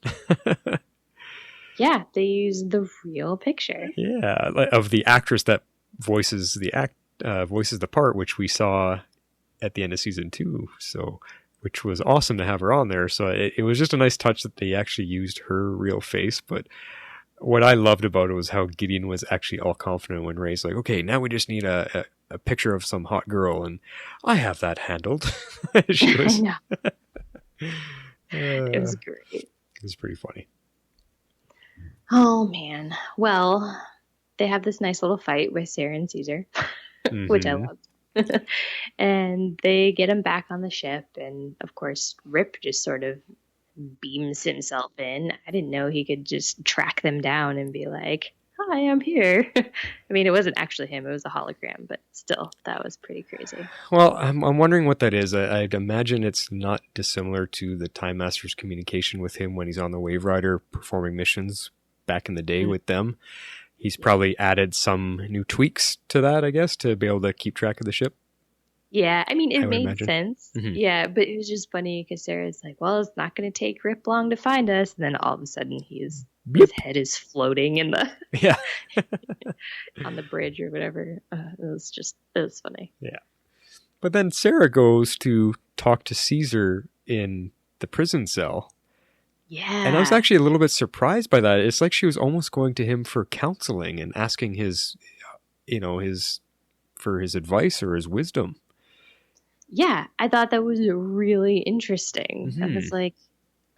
Yeah, they used the real picture. Yeah, of the actress that voices the part, which we saw at the end of season 2. So, which was awesome to have her on there. So it was just a nice touch that they actually used her real face. But what I loved about it was how Gideon was actually all confident when Ray's like, "Okay, now we just need a picture of some hot girl, and I have that handled." She was. I know. It was great. It was pretty funny. Oh, man. Well, they have this nice little fight with Sara and Caesar, which I loved. And they get him back on the ship. And, of course, Rip just sort of beams himself in. I didn't know he could just track them down and be like, hi, I'm here. I mean, it wasn't actually him. It was a hologram, but still, that was pretty crazy. Well, I'm wondering what that is. I'd imagine it's not dissimilar to the Time Master's communication with him when he's on the Waverider performing missions back in the day with them. He's probably added some new tweaks to that, I guess, to be able to keep track of the ship. Yeah, I mean, it made imagine. sense. Mm-hmm. Yeah, but it was just funny because Sarah's like, well, it's not going to take Rip long to find us. And then all of a sudden, his head is floating in the on the bridge or whatever. It was funny. Yeah. But then Sara goes to talk to Caesar in the prison cell. Yeah. And I was actually a little bit surprised by that. It's like she was almost going to him for counseling and asking his advice or his wisdom. Yeah, I thought that was really interesting. Mm-hmm. I was like,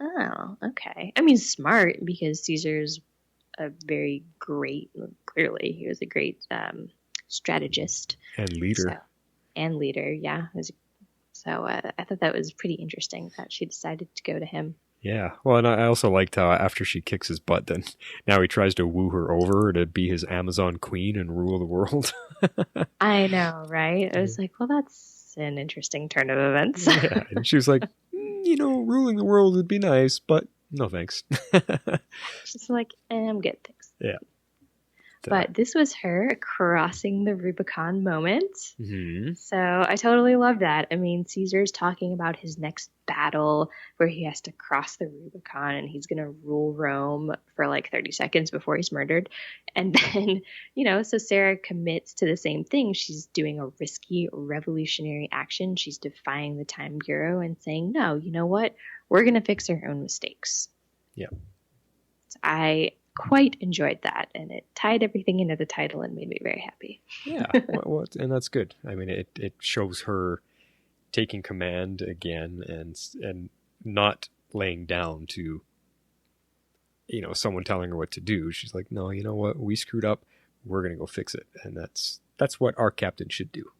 oh, okay. I mean, smart because Caesar's clearly, he was a great strategist. And leader. Yeah. So I thought that was pretty interesting that she decided to go to him. Yeah. Well, and I also liked how after she kicks his butt, then now he tries to woo her over to be his Amazon queen and rule the world. I know, right? I was like, well, that's an interesting turn of events. Yeah. And she was like, ruling the world would be nice, but no thanks. She's like, I'm good, thanks. Yeah. But this was her crossing the Rubicon moment. Mm-hmm. So I totally love that. I mean, Caesar's talking about his next battle where he has to cross the Rubicon and he's going to rule Rome for like 30 seconds before he's murdered. And then, so Sara commits to the same thing. She's doing a risky revolutionary action. She's defying the Time Bureau and saying, no, you know what? We're going to fix our own mistakes. Yeah. So I quite enjoyed that, and it tied everything into the title and made me very happy. Yeah, well, and that's good. I mean, it shows her taking command again and not laying down to someone telling her what to do. She's like, no, you know what, we screwed up, we're gonna go fix it. And that's what our captain should do.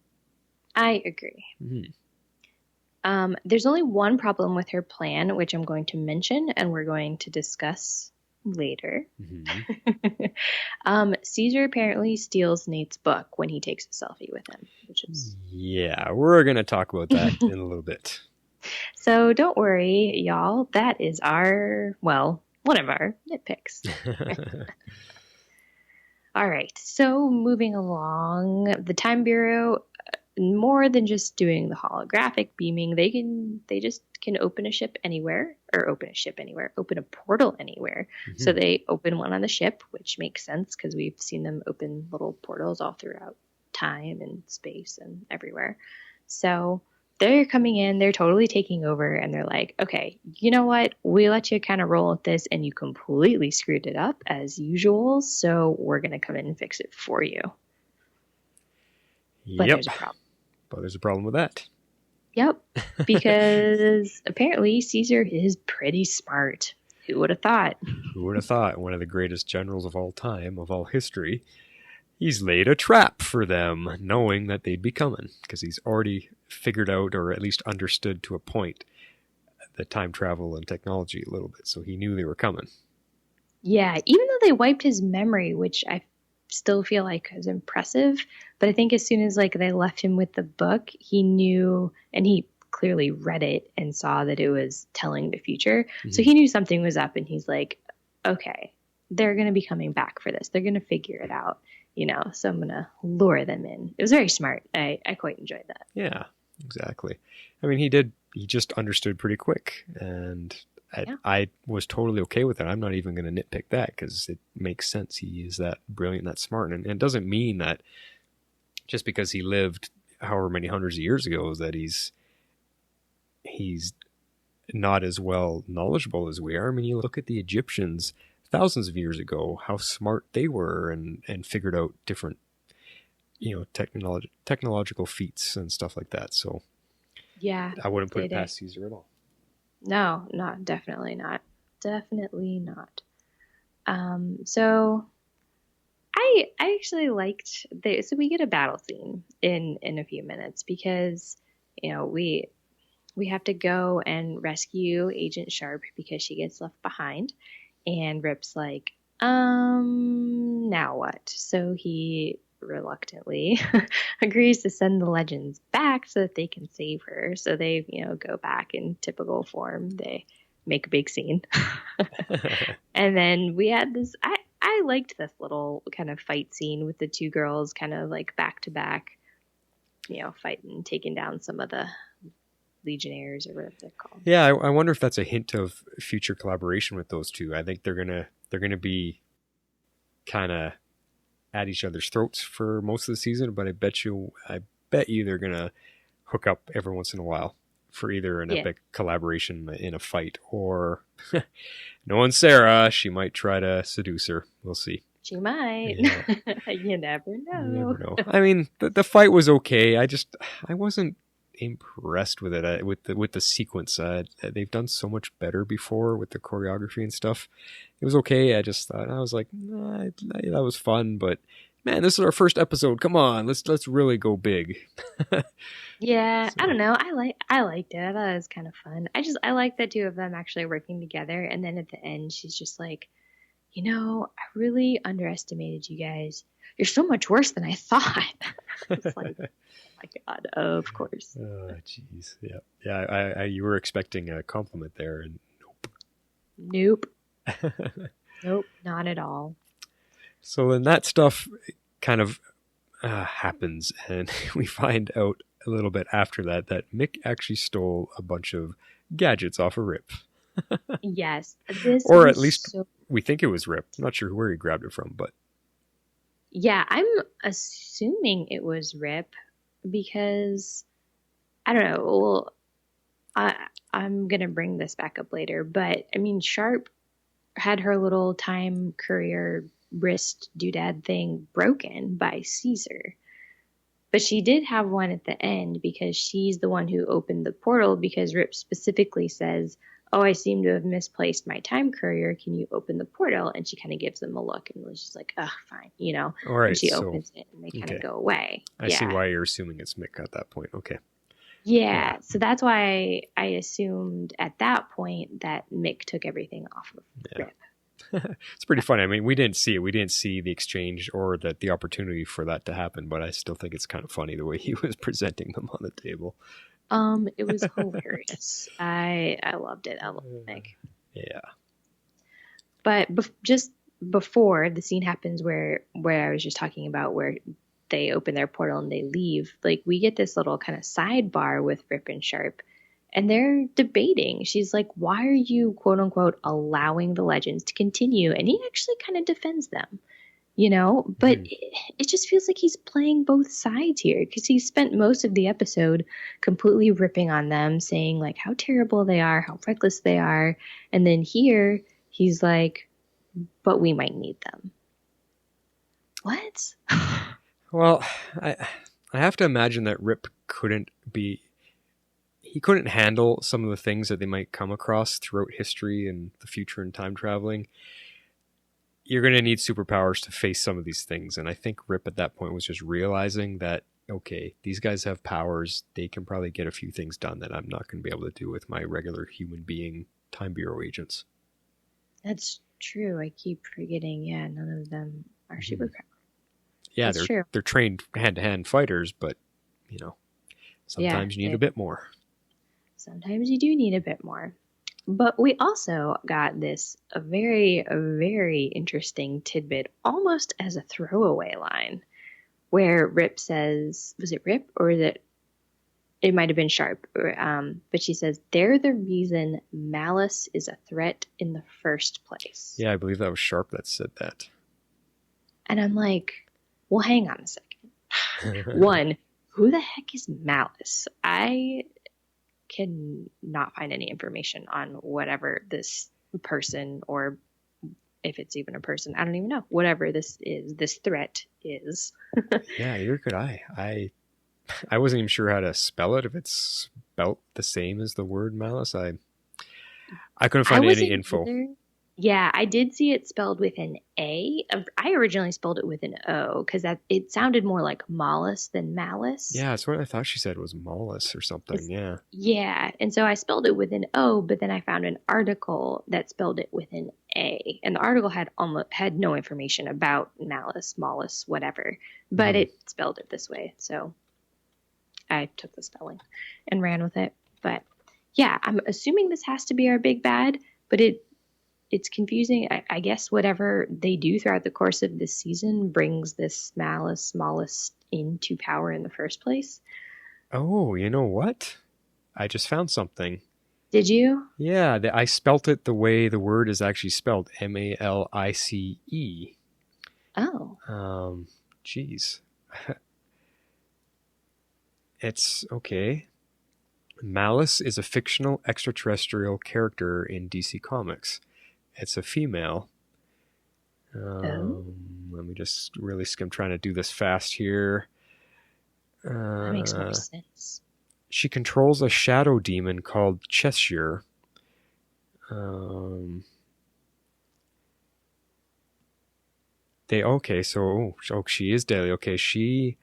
I agree. Mm-hmm. There's only one problem with her plan, which I'm going to mention and we're going to discuss later. Mm-hmm. Caesar apparently steals Nate's book when he takes a selfie with him, which is we're gonna talk about that in a little bit. So don't worry, y'all, that is one of our nitpicks. All right, so moving along, the Time Bureau, more than just doing the holographic beaming, they just can open a portal anywhere. Mm-hmm. So they open one on the ship, which makes sense because we've seen them open little portals all throughout time and space and everywhere. So they're coming in, they're totally taking over, and they're like, okay, you know what? We let you kind of roll with this and you completely screwed it up as usual. So we're going to come in and fix it for you. But there's a problem. But there's a problem with that. Yep, because apparently Caesar is pretty smart. Who would have thought? Who would have thought? One of the greatest generals of all time, of all history. He's laid a trap for them, knowing that they'd be coming, because he's already figured out, or at least understood to a point, the time travel and technology a little bit, so he knew they were coming. Yeah, even though they wiped his memory, which I still feel like is impressive, but I think as soon as they left him with the book, he knew, and he clearly read it and saw that it was telling the future. Mm-hmm. So he knew something was up, and he's like, okay, they're going to be coming back for this. They're going to figure it out, so I'm going to lure them in. It was very smart. I quite enjoyed that. Yeah, exactly. I mean, he just understood pretty quick, and I was totally okay with it. I'm not even going to nitpick that because it makes sense. He is that brilliant, that smart. And it doesn't mean that just because he lived however many hundreds of years ago that he's not as well knowledgeable as we are. I mean, you look at the Egyptians thousands of years ago, how smart they were and figured out different, technological feats and stuff like that. So yeah, I wouldn't put it past Caesar at all. No, definitely not. So I actually liked so we get a battle scene in a few minutes because, we have to go and rescue Agent Sharp because she gets left behind. And Rip's like, now what? So he reluctantly agrees to send the legends back so that they can save her. So they, go back in typical form. They make a big scene. And then we had this, I liked this little kind of fight scene with the two girls kind of like back to back, fighting, taking down some of the Legionnaires or whatever they're called. Yeah, I wonder if that's a hint of future collaboration with those two. I think they're gonna be kind of at each other's throats for most of the season, but I bet you they're gonna hook up every once in a while for either an epic collaboration in a fight or knowing Sara, she might try to seduce her. We'll see. She might. Yeah. You never know. You never know. I mean, the fight was okay. I wasn't impressed with it with the sequence. They've done so much better before with the choreography and stuff. It was okay. I was like, nah, that was fun, but man, this is our first episode. Come on, let's really go big. Yeah, So. I don't know. I liked it. I thought it was kind of fun. I like the two of them actually working together. And then at the end, she's just like, I really underestimated you guys. You're so much worse than I thought. It's like, oh my God, of course. Oh, jeez. Yeah. You were expecting a compliment there, and Nope. Nope, not at all. So then that stuff kind of happens, and we find out a little bit after that Mick actually stole a bunch of gadgets off of Rip. Yes. Or at least we think it was Rip. I'm not sure where he grabbed it from, but... Yeah, I'm assuming it was Rip because, I don't know, well, I'm going to bring this back up later, but, I mean, Sharp had her little time courier wrist doodad thing broken by Caesar. But she did have one at the end because she's the one who opened the portal because Rip specifically says, oh, I seem to have misplaced my time courier. Can you open the portal? And she kind of gives them a look and was just like, oh, fine, All right, and she opens it and they kind of go away. I see why you're assuming it's Mick at that point. Okay. Yeah, so that's why I assumed at that point that Mick took everything off of Rip. It's pretty funny. I mean, we didn't see it. We didn't see the exchange or the opportunity for that to happen, but I still think it's kind of funny the way he was presenting them on the table. It was hilarious. I loved it. I loved Mick. Yeah. But just before the scene happens where I was just talking about where they open their portal and they leave, like we get this little kind of sidebar with Rip and Sharp. And they're debating. She's like, why are you, quote unquote, allowing the legends to continue? And he actually kind of defends them, But it just feels like he's playing both sides here because he spent most of the episode completely ripping on them, saying, like, how terrible they are, how reckless they are. And then here, he's like, but we might need them. What? Well, I have to imagine that Rip he couldn't handle some of the things that they might come across throughout history and the future and time traveling. You're going to need superpowers to face some of these things. And I think Rip at that point was just realizing that, okay, these guys have powers. They can probably get a few things done that I'm not going to be able to do with my regular human being Time Bureau agents. That's true. I keep forgetting. Yeah, none of them are superpowers. Yeah, That's true. They're trained hand-to-hand fighters, but, sometimes you need a bit more. Sometimes you do need a bit more. But we also got this a very, very interesting tidbit, almost as a throwaway line, where Rip says, was it Rip or it might have been Sharp, but she says, they're the reason malice is a threat in the first place. Yeah, I believe that was Sharp that said that. And I'm like, well, hang on a second. One, who the heck is malice? I can not find any information on whatever this person, or if it's even a person, I don't even know, whatever this threat is. Yeah, neither could I wasn't even sure how to spell it, if it's spelt the same as the word malice. I couldn't find any info. Yeah, I did see it spelled with an A. I originally spelled it with an O because it sounded more like mollusk than malice. Yeah, that's what I thought she said was mollusk or something. Yeah. Yeah, and so I spelled it with an O, but then I found an article that spelled it with an A, and the article had no information about malice, mollusk, whatever, but it spelled it this way. So I took the spelling and ran with it. But yeah, I'm assuming this has to be our big bad, but it's confusing. I guess whatever they do throughout the course of this season brings this malice, mollusk into power in the first place. Oh, you know what? I just found something. Did you? Yeah, I spelt it the way the word is actually spelled, M-A-L-I-C-E. Oh. Geez. It's okay. Malice is a fictional extraterrestrial character in DC Comics. It's a female. Let me just really skim, trying to do this fast here. That makes more sense. She controls a shadow demon called Cheshire. She is deadly. Okay, she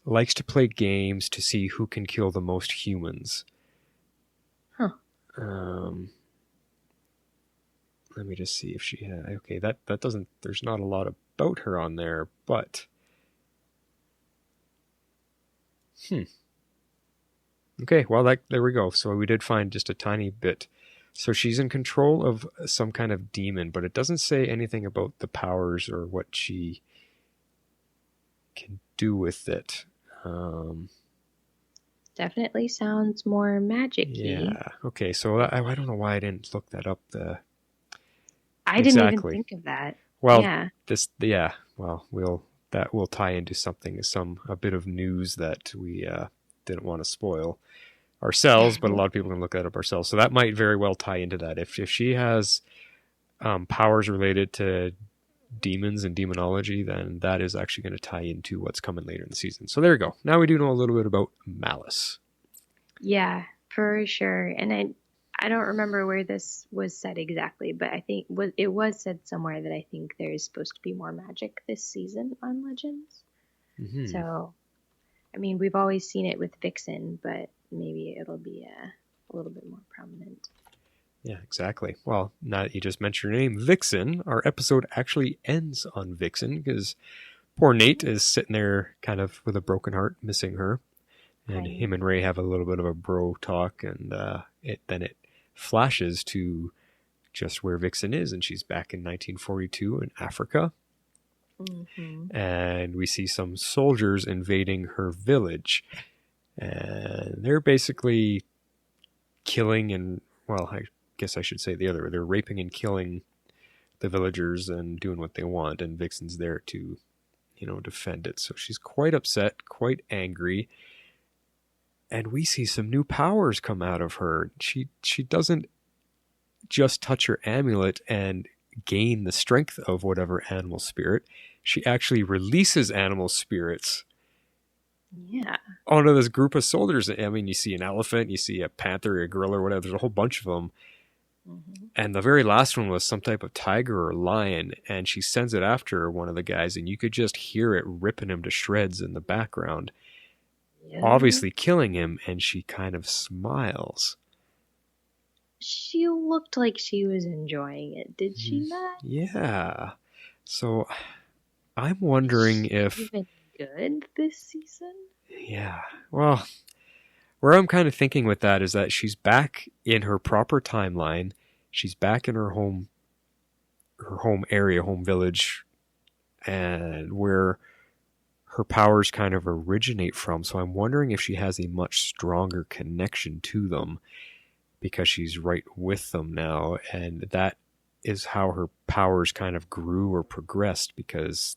likes to play games to see who can kill the most humans. Huh. Let me just see if she had. Okay, that doesn't. There's not a lot about her on there, but. Okay, well, there we go. So we did find just a tiny bit. So she's in control of some kind of demon, but it doesn't say anything about the powers or what she can do with it. Definitely sounds more magic-y. Yeah. Okay, so I don't know why I didn't look that up. I didn't even think of that. Well, yeah. We'll tie into a bit of news that we didn't want to spoil ourselves, but a lot of people can look that up ourselves. So that might very well tie into that. If she has powers related to demons and demonology, then that is actually going to tie into what's coming later in the season. So there you go. Now we do know a little bit about malice. Yeah, for sure. And I don't remember where this was said exactly, but I think it was said somewhere that I think there's supposed to be more magic this season on Legends. Mm-hmm. So, I mean, we've always seen it with Vixen, but maybe it'll be a little bit more prominent. Yeah, exactly. Well, now that you just mentioned her name, Vixen, our episode actually ends on Vixen because poor Nate is sitting there kind of with a broken heart, missing her. And him and Ray have a little bit of a bro talk, and then it flashes to just where Vixen is, and she's back in 1942 in Africa. Mm-hmm. And we see some soldiers invading her village. And they're basically killing and, well, I guess I should say they're raping and killing the villagers and doing what they want, and Vixen's there to, defend it. So she's quite upset, quite angry. And we see some new powers come out of her. She doesn't just touch her amulet and gain the strength of whatever animal spirit. She actually releases animal spirits. Yeah. Onto this group of soldiers. I mean, you see an elephant, you see a panther, a gorilla, or whatever. There's a whole bunch of them. Mm-hmm. And the very last one was some type of tiger or lion. And she sends it after one of the guys, and you could just hear it ripping him to shreds in the background. Yeah. Obviously killing him, and she kind of smiles. She looked like she was enjoying it, did she not? Yeah. So I'm wondering if... She's been good this season? Yeah. Well, where I'm kind of thinking with that is that she's back in her proper timeline. She's back in her home area, home village, and where her powers kind of originate from. So I'm wondering if she has a much stronger connection to them because she's right with them now. And that is how her powers kind of grew or progressed, because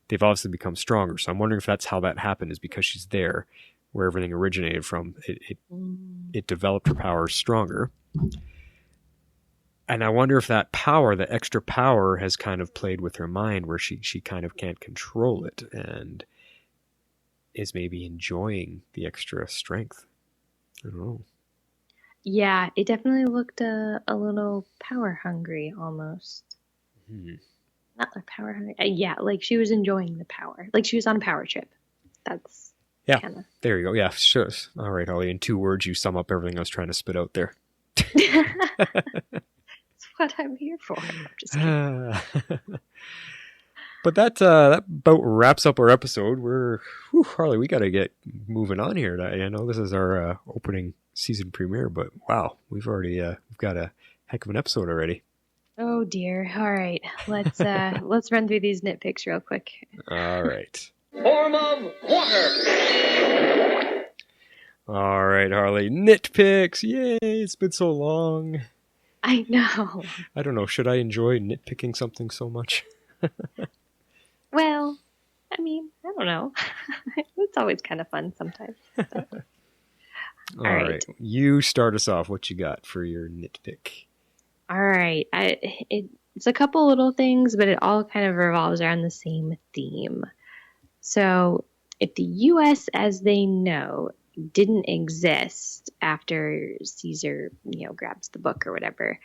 they've obviously become stronger. So I'm wondering if that's how that happened, is because she's there where everything originated from. It developed her powers stronger. And I wonder if that power, the extra power, has kind of played with her mind where she kind of can't control it and is maybe enjoying the extra strength. I don't know. Yeah, it definitely looked a little power hungry almost. Hmm. Not like power hungry. Yeah, like she was enjoying the power. Like she was on a power trip. That's Yeah, kind of. there you go. Yeah, sure. All right, Holly. In 2 words, you sum up everything I was trying to spit out there. That's what I'm here for. I'm just kidding. But that about wraps up our episode. Harley, we got to get moving on here. I know this is our opening season premiere, but wow, we've already we've got a heck of an episode already. Oh dear. All right, let's run through these nitpicks real quick. All right. Form of water. All right, Harley. Nitpicks. Yay, it's been so long. I know. I don't know. Should I enjoy nitpicking something so much? Well, I mean, I don't know. It's always kind of fun sometimes. So. All right. You start us off. What you got for your nitpick? All right. It's a couple little things, but it all kind of revolves around the same theme. So, if the U.S. as they know didn't exist after Caesar, grabs the book or whatever,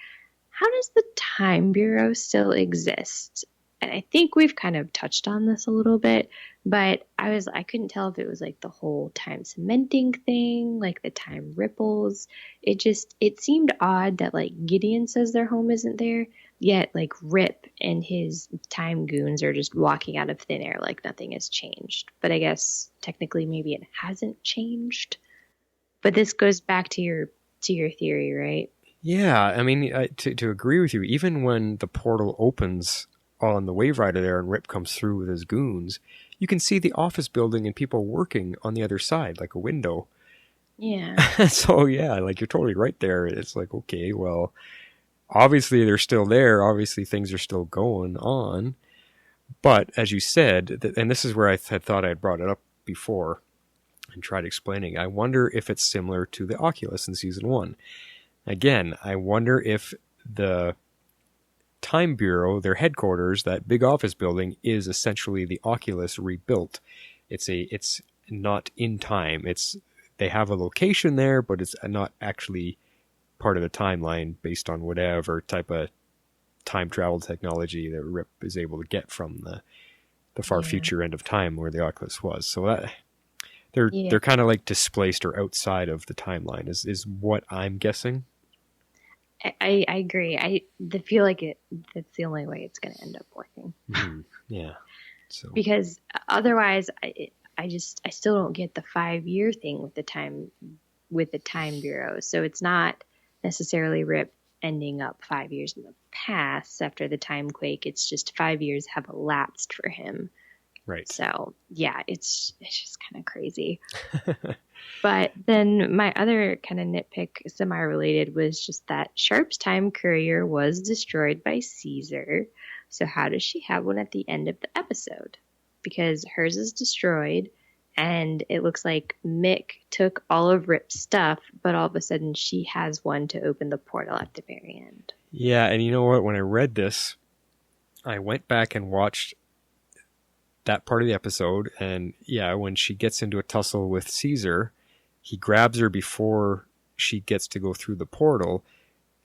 how does the Time Bureau still exist? And I think we've kind of touched on this a little bit, but I couldn't tell if it was like the whole time cementing thing, like the time ripples. It seemed odd that like Gideon says their home isn't there, yet like Rip and his time goons are just walking out of thin air like nothing has changed. But I guess technically maybe it hasn't changed. But this goes back to your theory, right? Yeah, I mean, to agree with you, even when the portal opens on the Waverider there and Rip comes through with his goons, you can see the office building and people working on the other side, like a window. Yeah. So yeah, like you're totally right there. It's like, okay, well, obviously they're still there. Obviously things are still going on. But as you said, and this is where I had thought I had brought it up before and tried explaining, I wonder if it's similar to the Oculus in season 1. Again, I wonder if the Time Bureau, their headquarters, that big office building, is essentially the Oculus rebuilt. It's not in time. They have a location there, but it's not actually part of the timeline based on whatever type of time travel technology that Rip is able to get from the far future end of time where the Oculus was. So that they're kind of like displaced or outside of the timeline is what I'm guessing. I agree. I feel like that's the only way it's going to end up working. Mm-hmm. Yeah. So because otherwise, I still don't get the 5-year thing with the Time Bureau. So it's not necessarily Rip ending up 5 years in the past after the time quake. It's just 5 years have elapsed for him. Right. So yeah, it's just kind of crazy. But then my other kind of nitpick, semi-related, was just that Sharp's time courier was destroyed by Caesar. So how does she have one at the end of the episode? Because hers is destroyed, and it looks like Mick took all of Rip's stuff, but all of a sudden she has one to open the portal at the very end. Yeah, and you know what? When I read this, I went back and watched that part of the episode, and yeah, when she gets into a tussle with Caesar, he grabs her before she gets to go through the portal,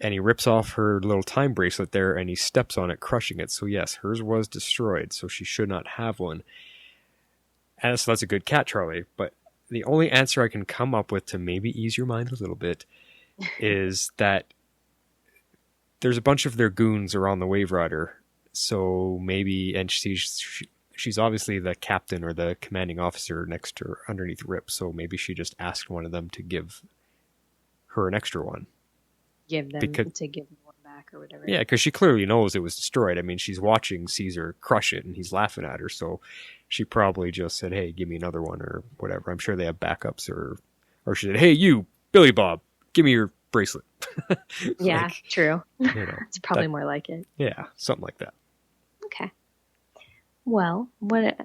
and he rips off her little time bracelet there, and he steps on it, crushing it. So yes, hers was destroyed, so she should not have one. And so that's a good catch, Charlie. But the only answer I can come up with to maybe ease your mind a little bit is that there's a bunch of their goons around the Waverider. So maybe, and she's obviously the captain or the commanding officer next to her, underneath Rip. So maybe she just asked one of them to give her an extra one. To give one back or whatever. Yeah, because she clearly knows it was destroyed. I mean, she's watching Caesar crush it, and he's laughing at her. So she probably just said, "Hey, give me another one," or whatever. I'm sure they have backups, or she said, "Hey, you, Billy Bob, give me your bracelet." Yeah, true. It's probably more like it. Yeah, something like that. Okay. Well,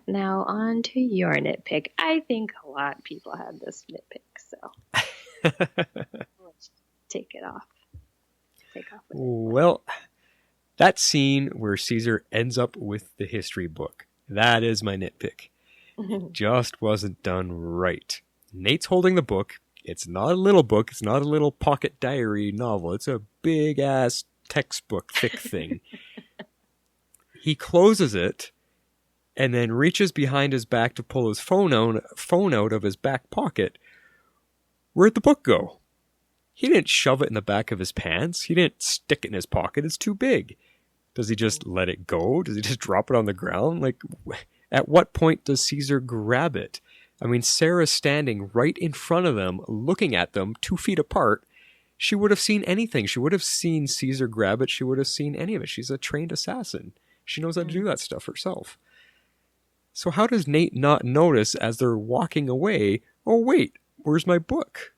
now on to your nitpick. I think a lot of people had this nitpick, so let's take it off. Well, that scene where Caesar ends up with the history book, that is my nitpick. It just wasn't done right. Nate's holding the book. It's not a little book. It's not a little pocket diary novel. It's a big-ass textbook, thick thing. He closes it and then reaches behind his back to pull his phone out of his back pocket. Where'd the book go? He didn't shove it in the back of his pants. He didn't stick it in his pocket. It's too big. Does he just let it go? Does he just drop it on the ground? Like, at what point does Caesar grab it? I mean, Sarah's standing right in front of them, looking at them 2 feet apart. She would have seen anything. She would have seen Caesar grab it. She would have seen any of it. She's a trained assassin. She knows how to do that stuff herself. So how does Nate not notice as they're walking away, oh, wait, where's my book?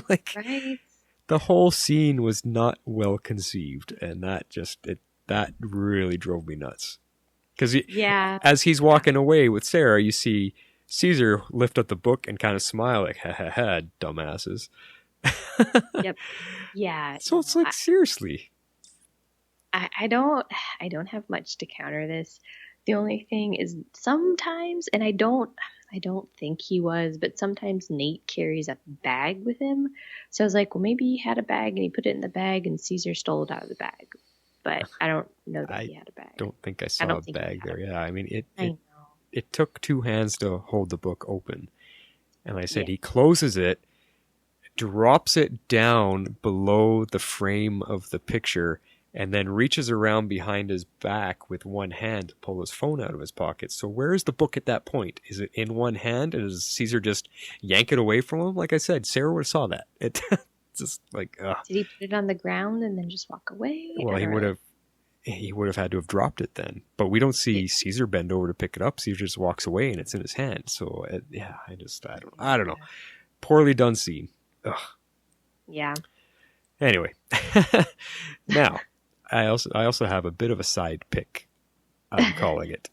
Like, Right. the whole scene was not well conceived, and that really drove me nuts. Because Yeah. as he's walking away with Sarah, you see Caesar lift up the book and kind of smile like, ha ha ha, dumbasses. Yep. Yeah. So it's like, seriously. I don't have much to counter this. The only thing is sometimes, and I don't think he was, but sometimes Nate carries a bag with him. So I was like, well, maybe he had a bag and he put it in the bag and Caesar stole it out of the bag. But I don't know that he had a bag. Don't think I saw a bag there. Yeah, I mean, I know. it took 2 hands to hold the book open. And like I said, he closes it, drops it down below the frame of the picture, and then reaches around behind his back with one hand to pull his phone out of his pocket. So where is the book at that point? Is it in one hand? And does Caesar just yank it away from him? Like I said, Sarah would have saw that. It's just like, ugh. Did he put it on the ground and then just walk away? Well, he would have had to have dropped it then. But we don't see Caesar bend over to pick it up. Caesar just walks away and it's in his hand. So I don't know. Poorly done scene. Ugh. Yeah. Anyway, now I also have a bit of a side pick. I'm calling it.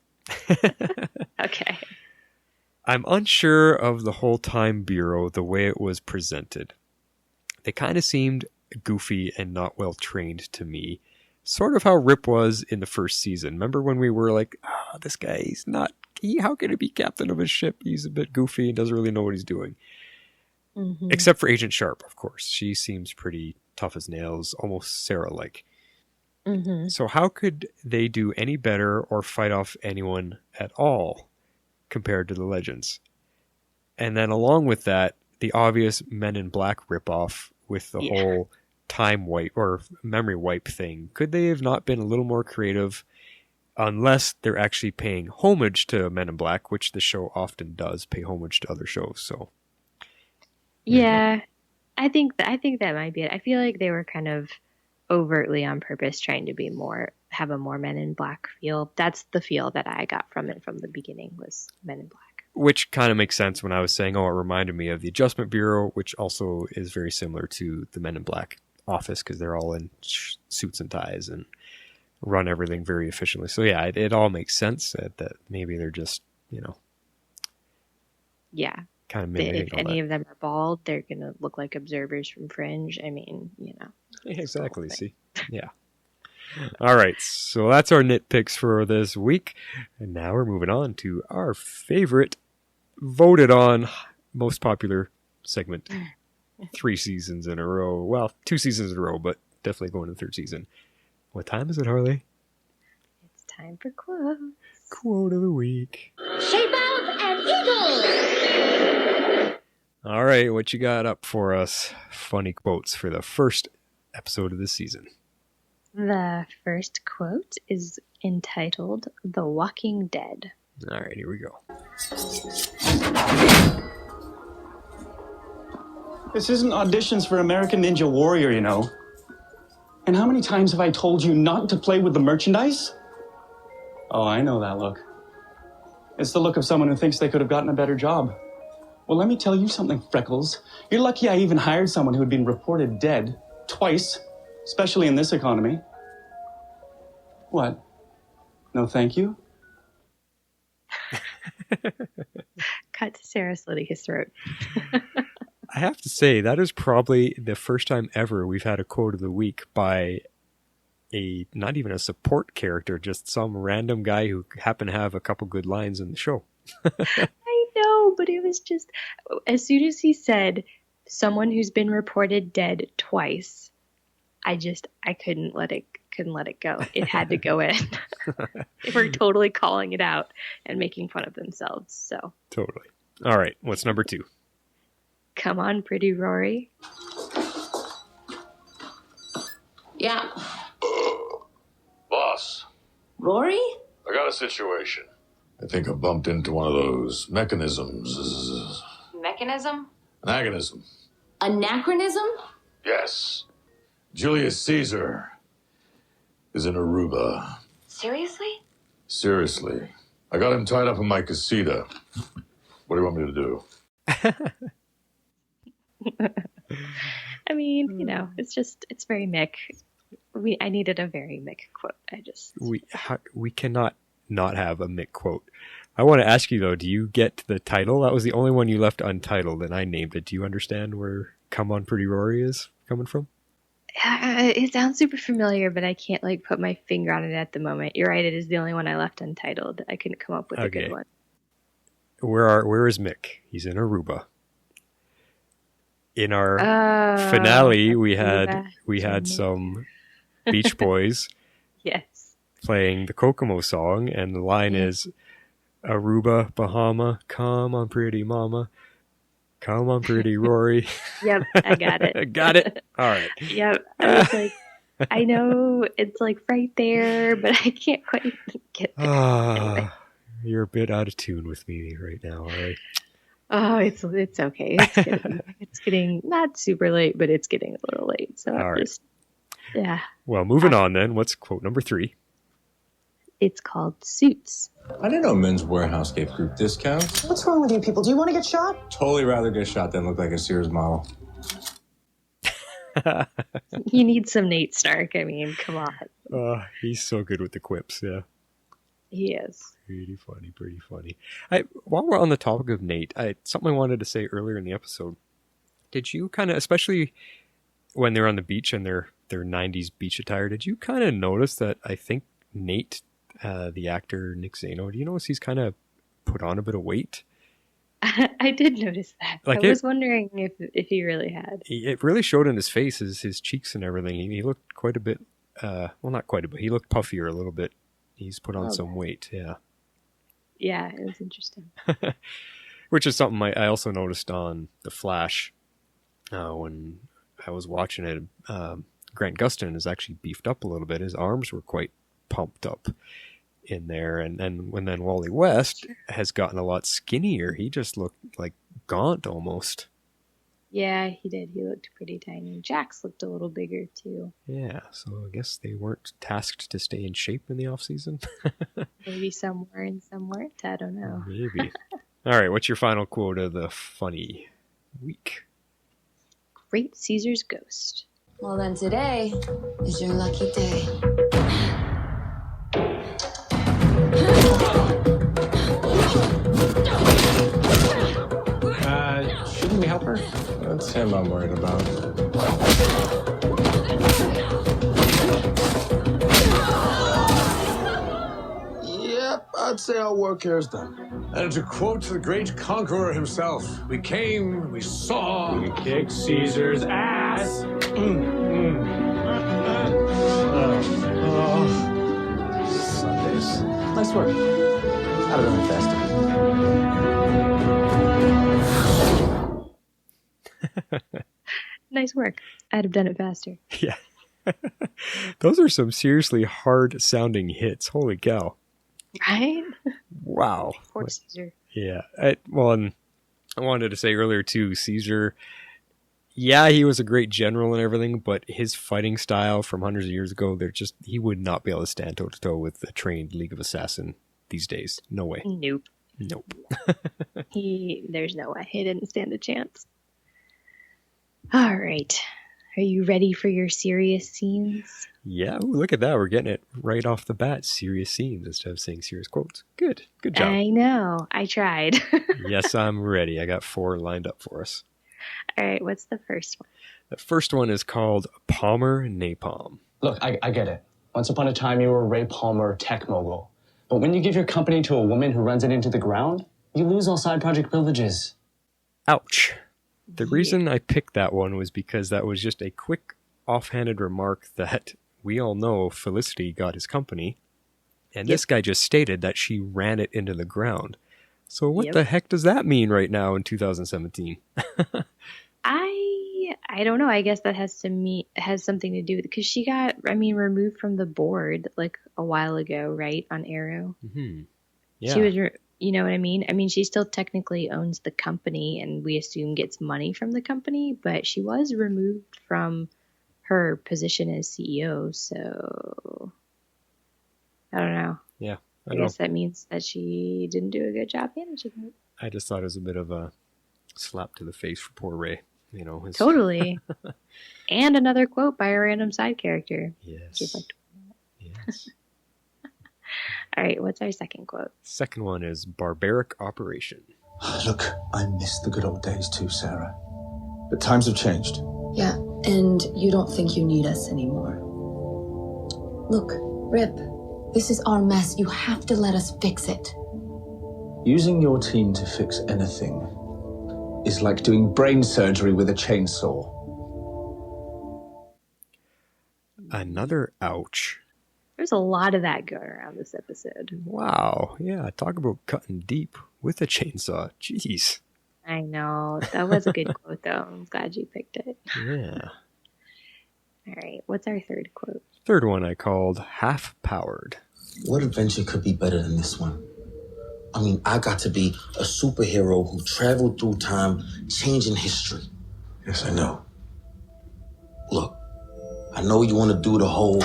Okay. I'm unsure of the whole Time Bureau the way it was presented. They kind of seemed goofy and not well trained to me. Sort of how Rip was in the first season. Remember when we were like, this guy, how can he be captain of his ship? He's a bit goofy and doesn't really know what he's doing. Mm-hmm. Except for Agent Sharp, of course. She seems pretty tough as nails, almost Sarah-like. Mm-hmm. So how could they do any better or fight off anyone at all compared to the Legends? And then along with that, the obvious Men in Black ripoff with the whole time wipe or memory wipe thing. Could they have not been a little more creative, unless they're actually paying homage to Men in Black, which the show often does pay homage to other shows. So yeah, I think that might be it. I feel like they were kind of overtly on purpose trying to have a more Men in Black feel. That's the feel that I got from it from the beginning, was Men in Black. Which kind of makes sense when I was saying, it reminded me of the Adjustment Bureau, which also is very similar to the Men in Black office because they're all in suits and ties and run everything very efficiently. So yeah, it all makes sense that maybe they're just, yeah, kind of mimicking if any of them are bald, they're going to look like observers from Fringe. I mean, Exactly. See? Yeah. All right. So that's our nitpicks for this week. And now we're moving on to our favorite voted on most popular segment. 3 seasons in a row. Well, 2 seasons in a row, but definitely going to the 3rd season. What time is it, Harley? It's time for quotes. Quote of the week. Shape out an eagle! All right, what you got up for us? Funny quotes for the first episode of this season. The first quote is entitled The Walking Dead. All right, here we go. This isn't auditions for American Ninja Warrior, you know. And how many times have I told you not to play with the merchandise? Oh, I know that look. It's the look of someone who thinks they could have gotten a better job. Well, let me tell you something, Freckles. You're lucky I even hired someone who had been reported dead twice, especially in this economy. What? No, thank you? Cut to Sarah slitting his throat. I have to say, that is probably the first time ever we've had a quote of the week by not even a support character, just some random guy who happened to have a couple good lines in the show. I know, but it was just, as soon as he said, someone who's been reported dead twice. I couldn't let it go. It had to go in. They were totally calling it out and making fun of themselves. So Totally. All right. What's number 2? come on, pretty Rory. Yeah. Boss, Rory? I got a situation. I think I bumped into one of those mechanisms. Mechanism? Anachronism. Anachronism? Yes. Julius Caesar is in Aruba. Seriously? Seriously. I got him tied up in my casita. What do you want me to do? I mean, it's very Mick. I needed a very Mick quote. We cannot not have a Mick quote. I want to ask you, though, do you get the title? That was the only one you left untitled, and I named it. Do you understand where Come On Pretty Rory is coming from? It sounds super familiar, but I can't put my finger on it at the moment. You're right, it is the only one I left untitled. I couldn't come up with a good one. Where is Mick? He's in Aruba. In our finale, we had some Beach Boys yes, playing the Kokomo song, and the line is, Aruba, Bahama, come on pretty mama, come on pretty Rory. Yep, I got it. Got it? All right. Yep, I was like, I know it's right there, but I can't quite get there. You're a bit out of tune with me right now, all right? Oh, it's okay. It's getting not super late, but it's getting a little late. So all right. Yeah. Well, moving on then. What's quote number 3? It's called Suits. I didn't know Men's Warehouse gave group discounts. What's wrong with you people? Do you want to get shot? Totally rather get shot than look like a Sears model. You need some Nate Stark. I mean, come on. He's so good with the quips, yeah. He is. Pretty funny. While we're on the topic of Nate, something I wanted to say earlier in the episode. Did you kind of, especially when they're on the beach and their 90s beach attire, did you kind of notice that I think Nate, the actor Nick Zano, do you notice he's kind of put on a bit of weight? I did notice that. I was wondering if he really had. It really showed in his face, his cheeks and everything. He looked quite a bit, well, not quite a bit. He looked puffier a little bit. He's put on some weight, yeah. Yeah, it was interesting. Which is something I also noticed on The Flash when I was watching it. Grant Gustin is actually beefed up a little bit. His arms were quite pumped up in there. And then Wally West has gotten a lot skinnier. He just looked like gaunt almost. Yeah, he did. He looked pretty tiny. Jax looked a little bigger too. Yeah, so I guess they weren't tasked to stay in shape in the off season. Maybe some were and some weren't. I don't know. Maybe. All right, what's your final quote of the funny week? Great Caesar's ghost. Well, then today is your lucky day. Shouldn't we help her? That's him I'm worried about. Yep, I'd say our work here is done. And to quote the great conqueror himself, we came, we saw, we Kick Caesar's ass. Sundays. Nice work. I'd have done it faster. Nice work. I'd have done it faster. Yeah. Those are some seriously hard-sounding hits. Holy cow. Right? Wow. Poor Caesar. Yeah. And I wanted to say earlier, too, Caesar, yeah, he was a great general and everything, but his fighting style from hundreds of years ago, he would not be able to stand toe-to-toe with a trained League of Assassin these days. No way. Nope. There's no way. He didn't stand a chance. All right. Are you ready for your serious scenes? Yeah, ooh, look at that. We're getting it right off the bat. Serious scenes instead of saying serious quotes. Good job. I know. I tried. Yes, I'm ready. I got 4 lined up for us. All right. What's the first one? The first one is called Palmer Napalm. Look, I get it. Once upon a time, you were a Ray Palmer tech mogul. But when you give your company to a woman who runs it into the ground, you lose all side project privileges. Ouch. The reason I picked that one was because that was just a quick offhanded remark that we all know Felicity got his company, and this guy just stated that she ran it into the ground. So what the heck does that mean right now in 2017? I don't know. I guess that has something to do with, because she got, removed from the board like a while ago, right, on Arrow. Mm-hmm. Yeah. She was, you know what I mean? I mean, she still technically owns the company, and we assume gets money from the company, but she was removed from her position as CEO. So I don't know. Yeah. I guess that means that she didn't do a good job managing it. I just thought it was a bit of a slap to the face for poor Ray. You know, Totally. And another quote by a random side character. Yes. Yes. All right, what's our second quote? Second one is barbaric operation. Look, I miss the good old days too, Sarah. But times have changed. Yeah, and you don't think you need us anymore. Look, Rip, this is our mess. You have to let us fix it. Using your team to fix anything is like doing brain surgery with a chainsaw. Another ouch. There's a lot of that going around this episode. Wow. Yeah, talk about cutting deep with a chainsaw. Jeez. I know. That was a good quote, though. I'm glad you picked it. Yeah. All right. What's our third quote? Third one I called half-powered. What adventure could be better than this one? I mean, I got to be a superhero who traveled through time, changing history. Yes, I know. Look, I know you want to do the whole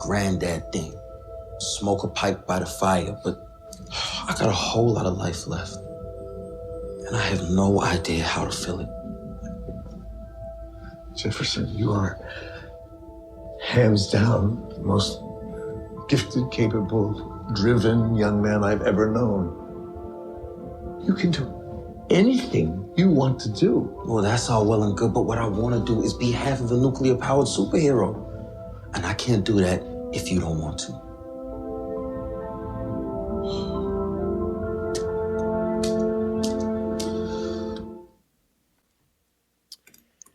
granddad thing. Smoke a pipe by the fire, but I got a whole lot of life left. And I have no idea how to fill it. Jefferson, you are hands down the most gifted, capable, driven young man I've ever known. You can do anything you want to do. Well, that's all well and good, but what I want to do is be half of a nuclear-powered superhero. And I can't do that if you don't want to.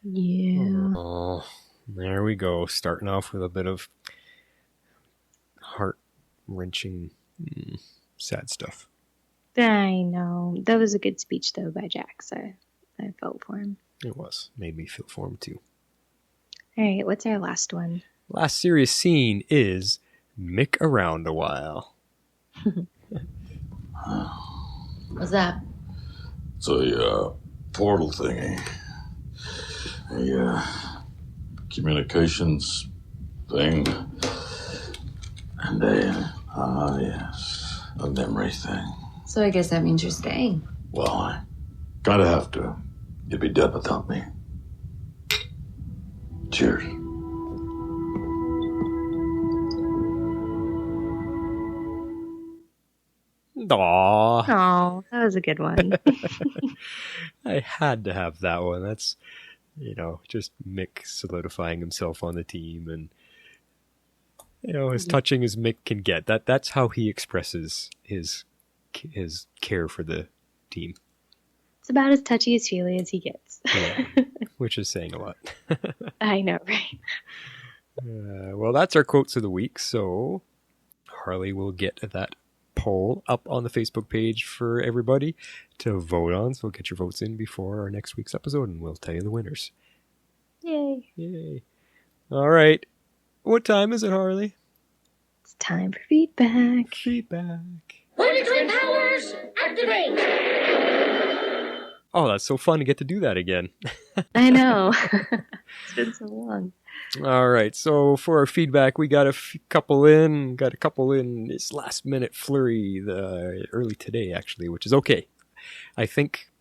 Yeah. Oh, there we go. Starting off with a bit of heart-wrenching, sad stuff. I know. That was a good speech, though, by Jax. I felt for him. It was. Made me feel for him, too. All right, what's our last one? Last serious scene is Mick around a while. What's that? It's a portal thingy. A communications thing. And yes, a memory thing. So I guess that means you're staying. Well, I gotta have to. You'd be dead without me. Cheers. Aww. Oh, that was a good one. I had to have that one. That's, just Mick solidifying himself on the team and, as touching as Mick can get. That's how he expresses his care for the team. It's about as touchy as feely as he gets. Yeah, which is saying a lot. I know, right? Well, that's our quotes of the week. So Harley will get that poll up on the Facebook page for everybody to vote on. So get your votes in before our next week's episode and we'll tell you the winners. Yay. All right. What time is it, Harley? It's time for feedback. Planetary powers, activate! Oh, that's so fun to get to do that again. I know. It's been so long. All right. So for our feedback, we got a couple in. Got a couple in this last minute flurry early today, actually, which is okay. I think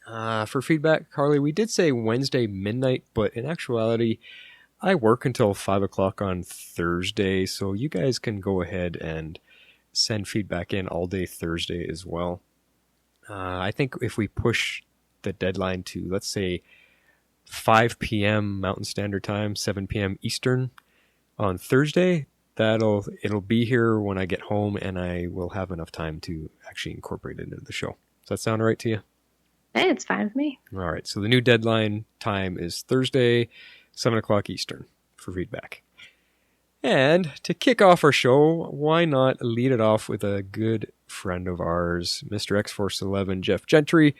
for feedback, Harley, we did say Wednesday midnight, but in actuality, I work until 5 o'clock on Thursday, so you guys can go ahead and send feedback in all day Thursday as well. I think if we push the deadline to, let's say, 5 p.m. Mountain Standard Time, 7 p.m. Eastern on Thursday, it'll be here when I get home, and I will have enough time to actually incorporate it into the show. Does that sound all right to you? Hey, it's fine with me. All right. So the new deadline time is Thursday, 7 o'clock Eastern for feedback. And to kick off our show, why not lead it off with a good friend of ours, Mr. X-Force 11, Jeff Gentry,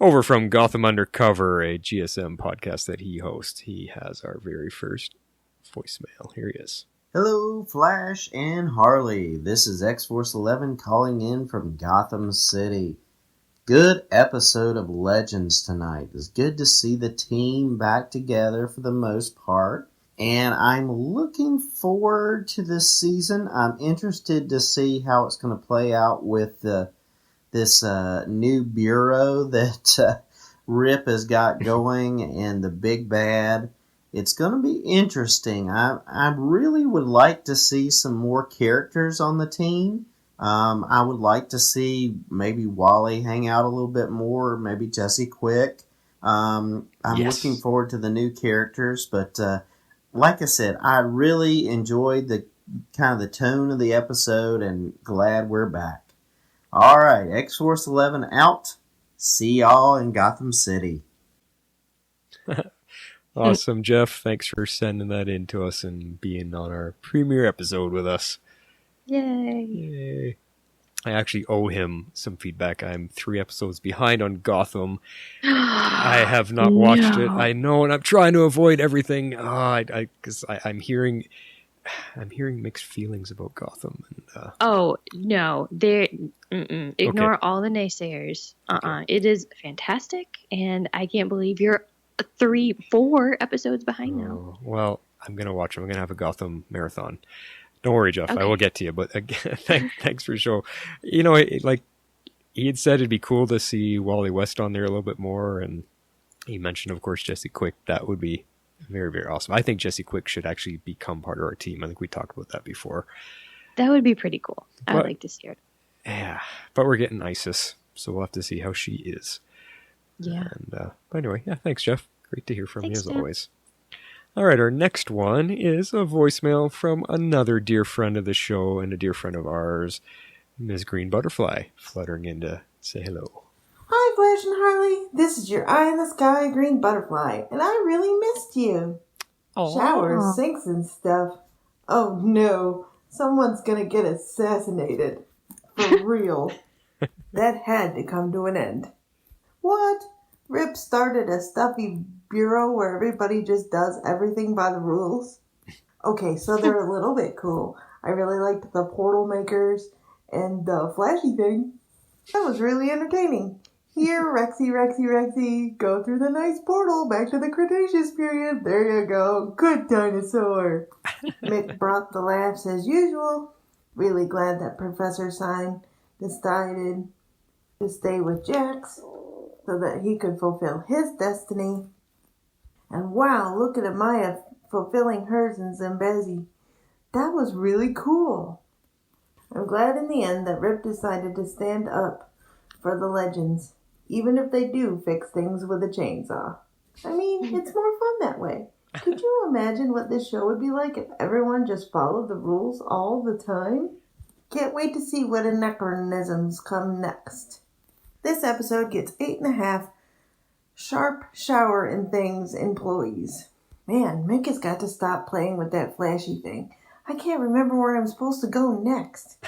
over from Gotham Undercover, a GSM podcast that he hosts. He has our very first voicemail. Here he is. Hello, Flash and Harley. This is X-Force 11 calling in from Gotham City. Good episode of Legends tonight. It's good to see the team back together for the most part. And I'm looking forward to this season. I'm interested to see how it's going to play out with this new bureau that Rip has got going and the big bad. It's going to be interesting. I really would like to see some more characters on the team. I would like to see maybe Wally hang out a little bit more, maybe Jesse Quick. I'm looking forward to the new characters, but like I said, I really enjoyed the kind of the tone of the episode and glad we're back. All right, X-Force 11 out. See y'all in Gotham City. Awesome, Jeff. Thanks for sending that in to us and being on our premiere episode with us. Yay. I actually owe him some feedback. I'm 3 episodes behind on Gotham. I have not watched it. I know, and I'm trying to avoid everything. Because I'm hearing mixed feelings about Gotham. And, oh no, ignore all the naysayers. Okay. It is fantastic, and I can't believe you're 4 episodes behind now. Well, I'm gonna watch them. I'm gonna have a Gotham marathon. Don't worry, Jeff. Okay. I will get to you. But again, thanks for the show. You know, like he had said, it'd be cool to see Wally West on there a little bit more, and he mentioned, of course, Jesse Quick. That would be very, very awesome. I think Jesse Quick should actually become part of our team. I think we talked about that before. That would be pretty cool. I would like to see her. Yeah, but we're getting Isis, so we'll have to see how she is. Yeah. And but anyway, thanks, Jeff. Great to hear from you as always. All right, our next one is a voicemail from another dear friend of the show and a dear friend of ours, Ms. Green Butterfly, fluttering in to say hello. Hi, Flash and Harley. This is your eye in the sky Green Butterfly, and I really missed you. Aww. Showers, sinks, and stuff. Oh no, someone's gonna get assassinated. For real. That had to come to an end. What? Rip started a stuffy bureau where everybody just does everything by the rules? Okay, so they're a little bit cool. I really liked the portal makers and the flashy thing. That was really entertaining. Here, Rexy, go through the nice portal back to the Cretaceous period. There you go. Good dinosaur. Mick brought the laughs as usual. Really glad that Professor Sign decided to stay with Jax so that he could fulfill his destiny. And wow, look at Amaya fulfilling hers in Zambezi. That was really cool. I'm glad in the end that Rip decided to stand up for the legends, even if they do fix things with a chainsaw. I mean, it's more fun that way. Could you imagine what this show would be like if everyone just followed the rules all the time? Can't wait to see what anachronisms come next. This episode gets 8.5 sharp shower and things employees. Man, Mick has got to stop playing with that flashy thing. I can't remember where I'm supposed to go next.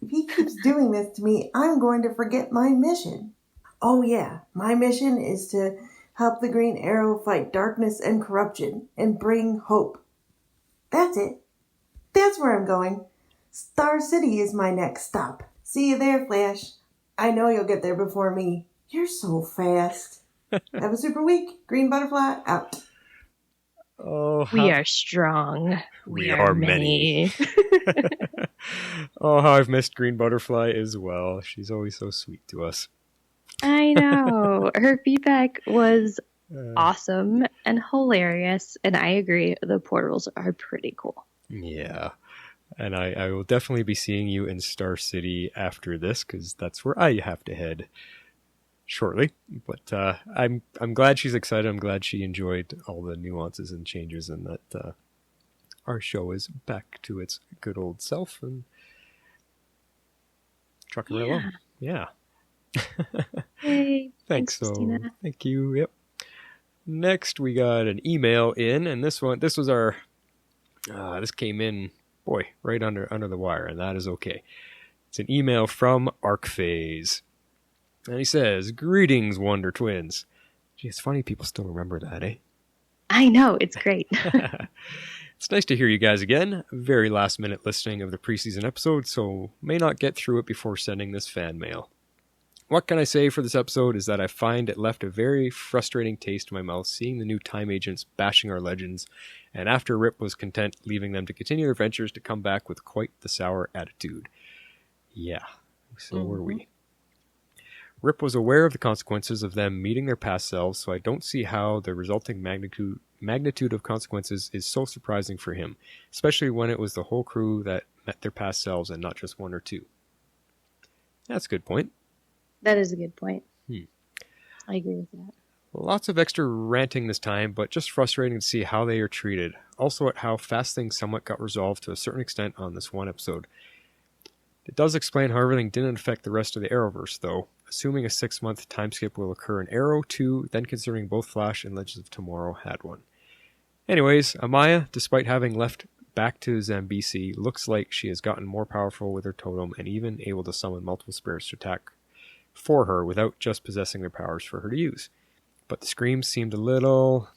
If he keeps doing this to me, I'm going to forget my mission. Oh yeah, my mission is to help the Green Arrow fight darkness and corruption and bring hope. That's it. That's where I'm going. Star City is my next stop. See you there, Flash. I know you'll get there before me. You're so fast. Have a super week. Green Butterfly out. Oh, we are strong. We are many. Oh, how I've missed Green Butterfly as well. She's always so sweet to us. I know. Her feedback was awesome and hilarious, and I agree. The portals are pretty cool. Yeah. And I will definitely be seeing you in Star City after this, because that's where I have to head shortly. But I'm glad she's excited. I'm glad she enjoyed all the nuances and changes, and that our show is back to its good old self and trucking right along. Yeah. Yay. Thanks, Christina. Thank you. Yep. Next, we got an email in, and this was our, this came in, boy, right under the wire, and that is okay. It's an email from ArcPhase. And he says, "Greetings, Wonder Twins." Gee, it's funny people still remember that, eh? I know, it's great. It's nice to hear you guys again. Very last minute listening of the preseason episode, so may not get through it before sending this fan mail. What can I say for this episode is that I find it left a very frustrating taste in my mouth seeing the new time agents bashing our legends, and after Rip was content leaving them to continue their ventures to come back with quite the sour attitude. Yeah, so were we. Rip was aware of the consequences of them meeting their past selves, so I don't see how the resulting magnitude of consequences is so surprising for him, especially when it was the whole crew that met their past selves and not just one or two. That's a good point. That is a good point. I agree with that. Lots of extra ranting this time, but just frustrating to see how they are treated. Also at how fast things somewhat got resolved to a certain extent on this one episode. It does explain how everything didn't affect the rest of the Arrowverse, though. Assuming a 6-month time skip will occur in Arrow 2, then considering both Flash and Legends of Tomorrow had one. Anyways, Amaya, despite having left back to Zambesi, looks like she has gotten more powerful with her totem and even able to summon multiple spirits to attack for her without just possessing their powers for her to use. But the screams seemed a little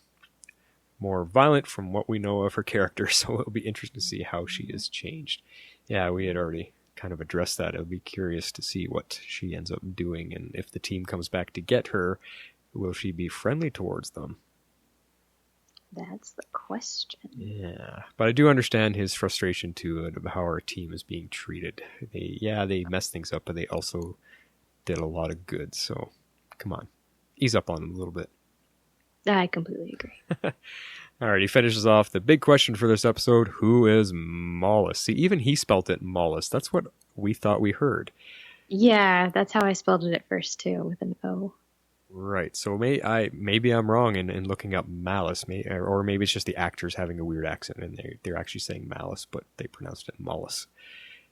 more violent from what we know of her character, so it'll be interesting to see how she is changed. Yeah, we had already kind of addressed that. It'll be curious to see what she ends up doing, and if the team comes back to get her, will she be friendly towards them? That's the question. Yeah, but I do understand his frustration too of how our team is being treated. They messed things up, but they also did a lot of good, so come on. Ease up on them a little bit. I completely agree. All right, he finishes off the big question for this episode. Who is Mollis? See, even he spelt it Mollis. That's what we thought we heard. Yeah, that's how I spelled it at first too, with an O. Right, so maybe I'm wrong in looking up Malice, or maybe it's just the actors having a weird accent and they're actually saying Malice, but they pronounced it Mollis.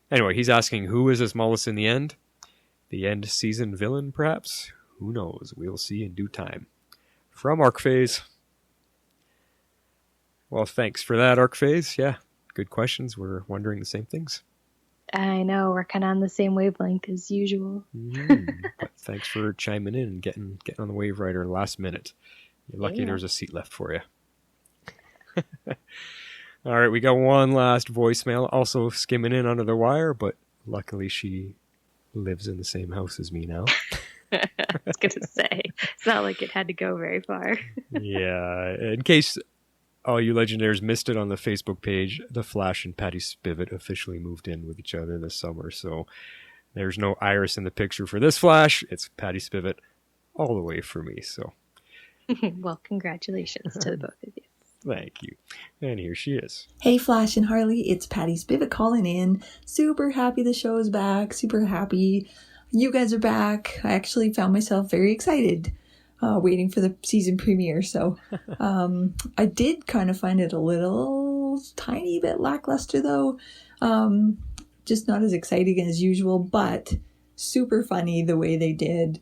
Anyway, he's asking, who is this Mollis in the end? The end season villain, perhaps? Who knows? We'll see in due time. From ArcPhase. Well, thanks for that, ArcPhase. Yeah, good questions. We're wondering the same things. I know, we're kind of on the same wavelength as usual. But thanks for chiming in and getting on the Waverider last minute. You're lucky there's a seat left for you. All right, we got one last voicemail, also skimming in under the wire, but luckily she lives in the same house as me now. I was going to say, it's not like it had to go very far. Yeah, in case all you Legendaires missed it on the Facebook page, the Flash and Patty Spivot officially moved in with each other this summer, so there's no Iris in the picture for this Flash. It's Patty Spivot all the way for me, so. Well, congratulations to the both of you. Thank you. And here she is. Hey, Flash and Harley, it's Patty Spivot calling in. Super happy the show is back. Super happy you guys are back. I actually found myself very excited waiting for the season premiere. So I did kind of find it a little tiny bit lackluster though. Just not as exciting as usual, but super funny the way they did.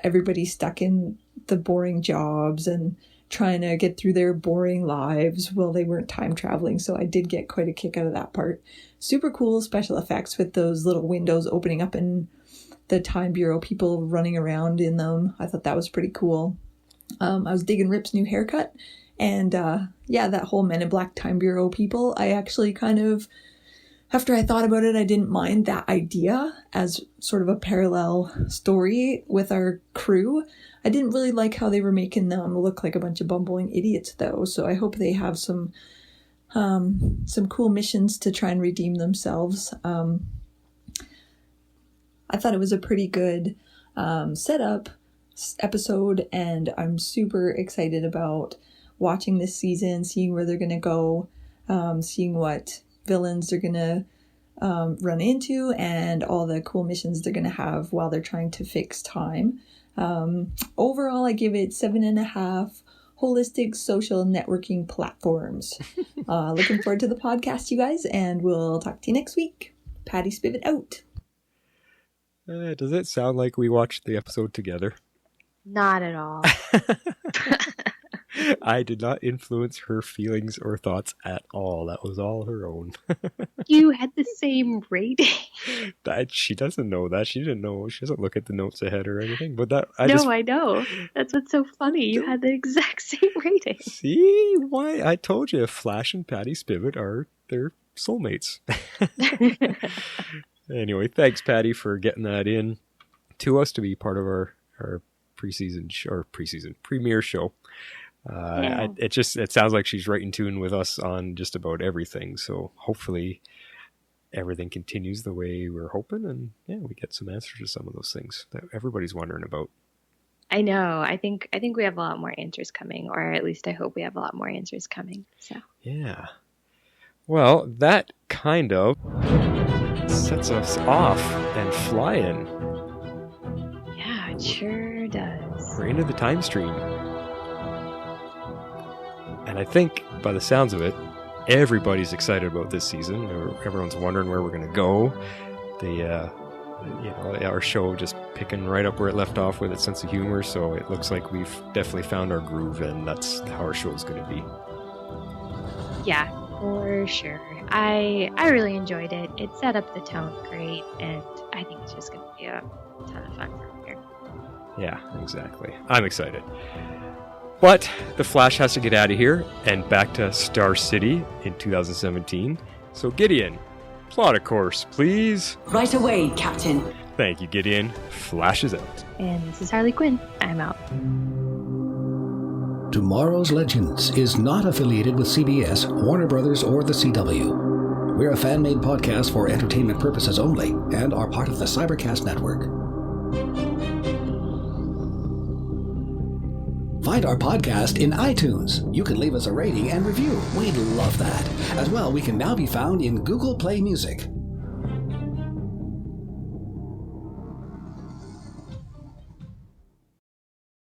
Everybody stuck in the boring jobs and trying to get through their boring lives while they weren't time traveling. So I did get quite a kick out of that part. Super cool special effects with those little windows opening up and the Time Bureau people running around in them. I thought that was pretty cool. I was digging Rip's new haircut. And that whole Men in Black Time Bureau people, I actually kind of, after I thought about it, I didn't mind that idea as sort of a parallel story with our crew. I didn't really like how they were making them look like a bunch of bumbling idiots, though. So I hope they have some cool missions to try and redeem themselves. I thought it was a pretty good setup episode, and I'm super excited about watching this season, seeing where they're going to go, seeing what villains they're going to run into, and all the cool missions they're going to have while they're trying to fix time. Overall, I give it 7.5 holistic social networking platforms. Looking forward to the podcast, you guys, and we'll talk to you next week. Patty Spivot out. Does it sound like we watched the episode together? Not at all. I did not influence her feelings or thoughts at all. That was all her own. You had the same rating. She doesn't know that. She didn't know. She doesn't look at the notes ahead or anything. But that I know. That's what's so funny. You had the exact same rating. See why I told you Flash and Patty Spivot are their soulmates. Anyway, thanks Patty for getting that in to us to be part of our preseason premiere show. It sounds like she's right in tune with us on just about everything. So hopefully everything continues the way we're hoping, and we get some answers to some of those things that everybody's wondering about. I know. I think we have a lot more answers coming, or at least I hope we have a lot more answers coming. So yeah. Well, that kind of sets us off and flying. Yeah, it sure does. We're into the time stream. And I think, by the sounds of it, everybody's excited about this season. Everyone's wondering where we're going to go. Our show just picking right up where it left off with its sense of humor. So it looks like we've definitely found our groove, and that's how our show's going to be. Yeah, for sure. I really enjoyed it. It set up the tone great, and I think it's just going to be a ton of fun from here. Yeah, exactly. I'm excited. But the Flash has to get out of here and back to Star City in 2017. So Gideon, plot a course, please. Right away, Captain. Thank you, Gideon. Flash is out. And this is Harley Quinn. I'm out. Tomorrow's Legends is not affiliated with CBS, Warner Brothers, or the CW. We're a fan-made podcast for entertainment purposes only and are part of the Cybercast Network. Find our podcast in iTunes. You can leave us a rating and review. We'd love that. As well, we can now be found in Google Play Music.